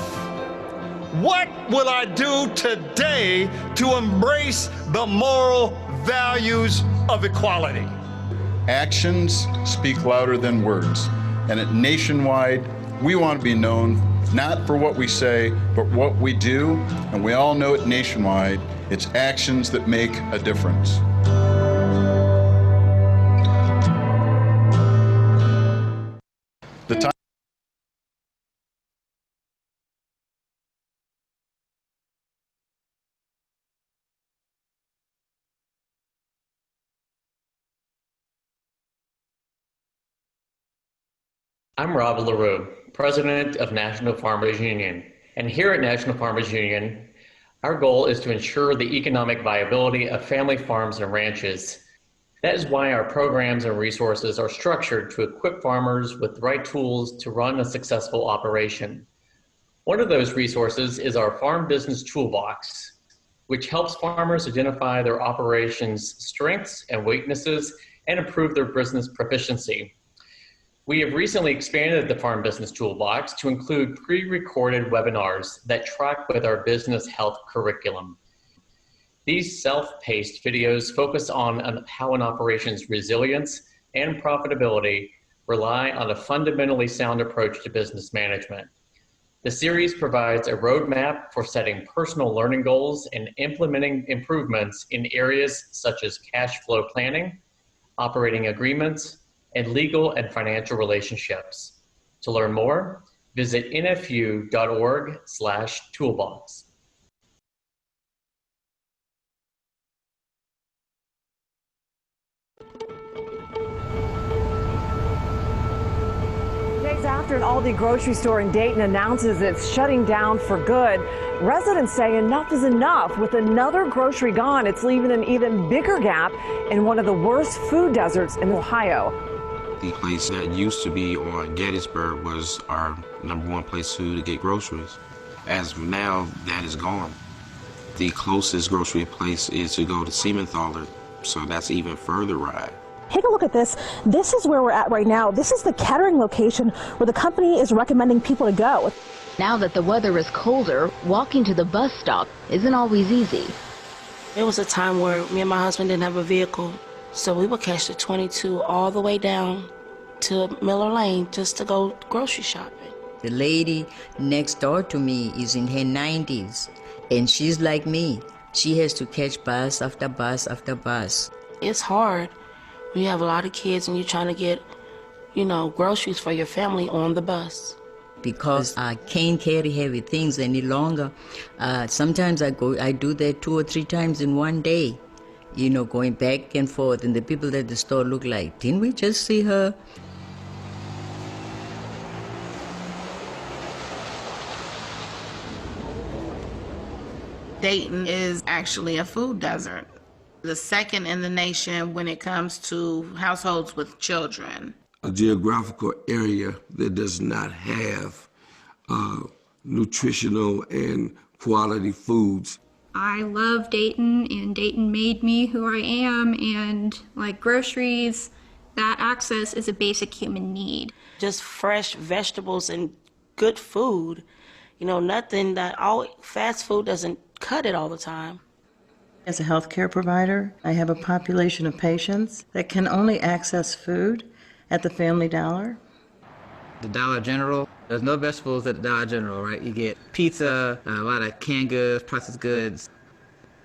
what will I do today to embrace the moral values of equality? Actions speak louder than words. And at Nationwide, we want to be known not for what we say, but what we do. And we all know at Nationwide, it's actions that make a difference. The time I'm Rob LaRue, President of National Farmers Union. And here at National Farmers Union, our goal is to ensure the economic viability of family farms and ranches That is why our programs and resources are structured to equip farmers with the right tools to run a successful operation. One of those resources is our Farm Business Toolbox, which helps farmers identify their operations' strengths and weaknesses and improve their business proficiency. We have recently expanded the Farm Business Toolbox to include pre-recorded webinars that track with our business health curriculum. These self-paced videos focus on how an operation's resilience and profitability rely on a fundamentally sound approach to business management. The series provides a roadmap for setting personal learning goals and implementing improvements in areas such as cash flow planning, operating agreements, and legal and financial relationships. To learn more, visit nfu.org/toolbox. Days after an Aldi grocery store in Dayton announces it's shutting down for good, residents say enough is enough. With another grocery gone, it's leaving an even bigger gap in one of the worst food deserts in Ohio. The place that used to be on Gettysburg was our #1 place to get groceries. As of now, that is gone. The closest grocery place is to go to Siementhaler, so that's even further ride. Take a look at this. This is where we're at right now. This is the Kettering location where the company is recommending people to go. Now that the weather is colder, walking to the bus stop isn't always easy. There was a time where me and my husband didn't have a vehicle, so we would catch the 22 all the way down to Miller Lane just to go grocery shopping. The lady next door to me is in her 90s, and she's like me. She has to catch bus after bus after bus. It's hard. You have a lot of kids and you're trying to get, groceries for your family on the bus. Because I can't carry heavy things any longer. Sometimes I do that 2 or 3 times in one day, going back and forth. And the people at the store look like, didn't we just see her? Dayton is actually a food desert. The second in the nation when it comes to households with children. A geographical area that does not have nutritional and quality foods. I love Dayton, and Dayton made me who I am, and like groceries, that access is a basic human need. Just fresh vegetables and good food. Nothing that fast food doesn't cut it all the time. As a healthcare provider, I have a population of patients that can only access food at the Family Dollar. The Dollar General, there's no vegetables at the Dollar General, right? You get pizza, a lot of canned goods, processed goods.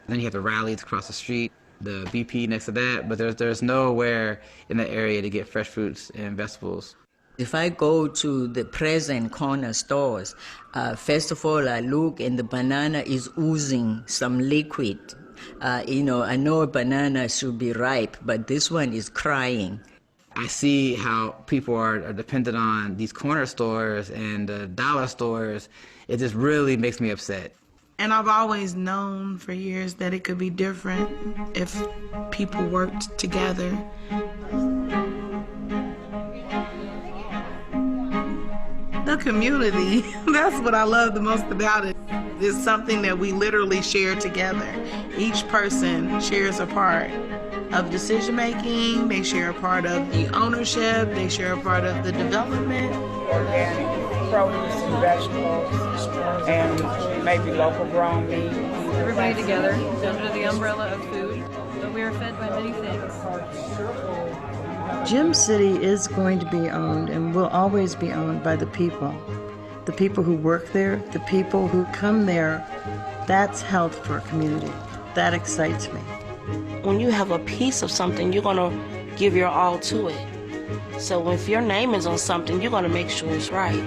Then you have the Rallies across the street, the BP next to that, but there's nowhere in that area to get fresh fruits and vegetables. If I go to the present corner stores, first of all, I look and the banana is oozing some liquid. I know a banana should be ripe, but this one is crying. I see how people are dependent on these corner stores and dollar stores. It just really makes me upset. And I've always known for years that it could be different if people worked together. The community, that's what I love the most about it. It's something that we literally share together. Each person shares a part of decision making, they share a part of the ownership, they share a part of the development. Organic produce and vegetables and maybe local grown meat. Everybody together under the umbrella of food, but we are fed by many things. Gym City is going to be owned and will always be owned by the people. The people who work there, the people who come there. That's health for a community. That excites me. When you have a piece of something, you're going to give your all to it. So if your name is on something, you're going to make sure it's right.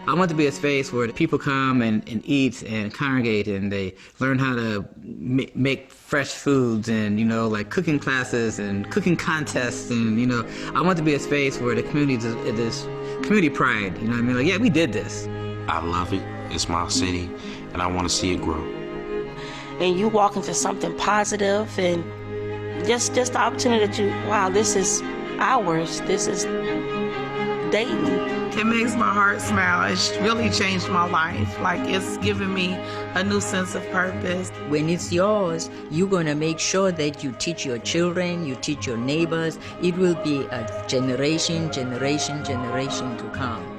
I want to be a space where the people come and eat and congregate, and they learn how to make fresh foods, and, you know, like cooking classes and cooking contests, and, you know, I want to be a space where the community is community pride. You know what I mean? Like, yeah, we did this. I love it. It's my city, and I want to see it grow. And you walk into something positive, and just the opportunity that wow, this is ours. This is Dayton. It makes my heart smile. It's really changed my life. Like, it's given me a new sense of purpose. When it's yours, you're going to make sure that you teach your children, you teach your neighbors. It will be a generation to come.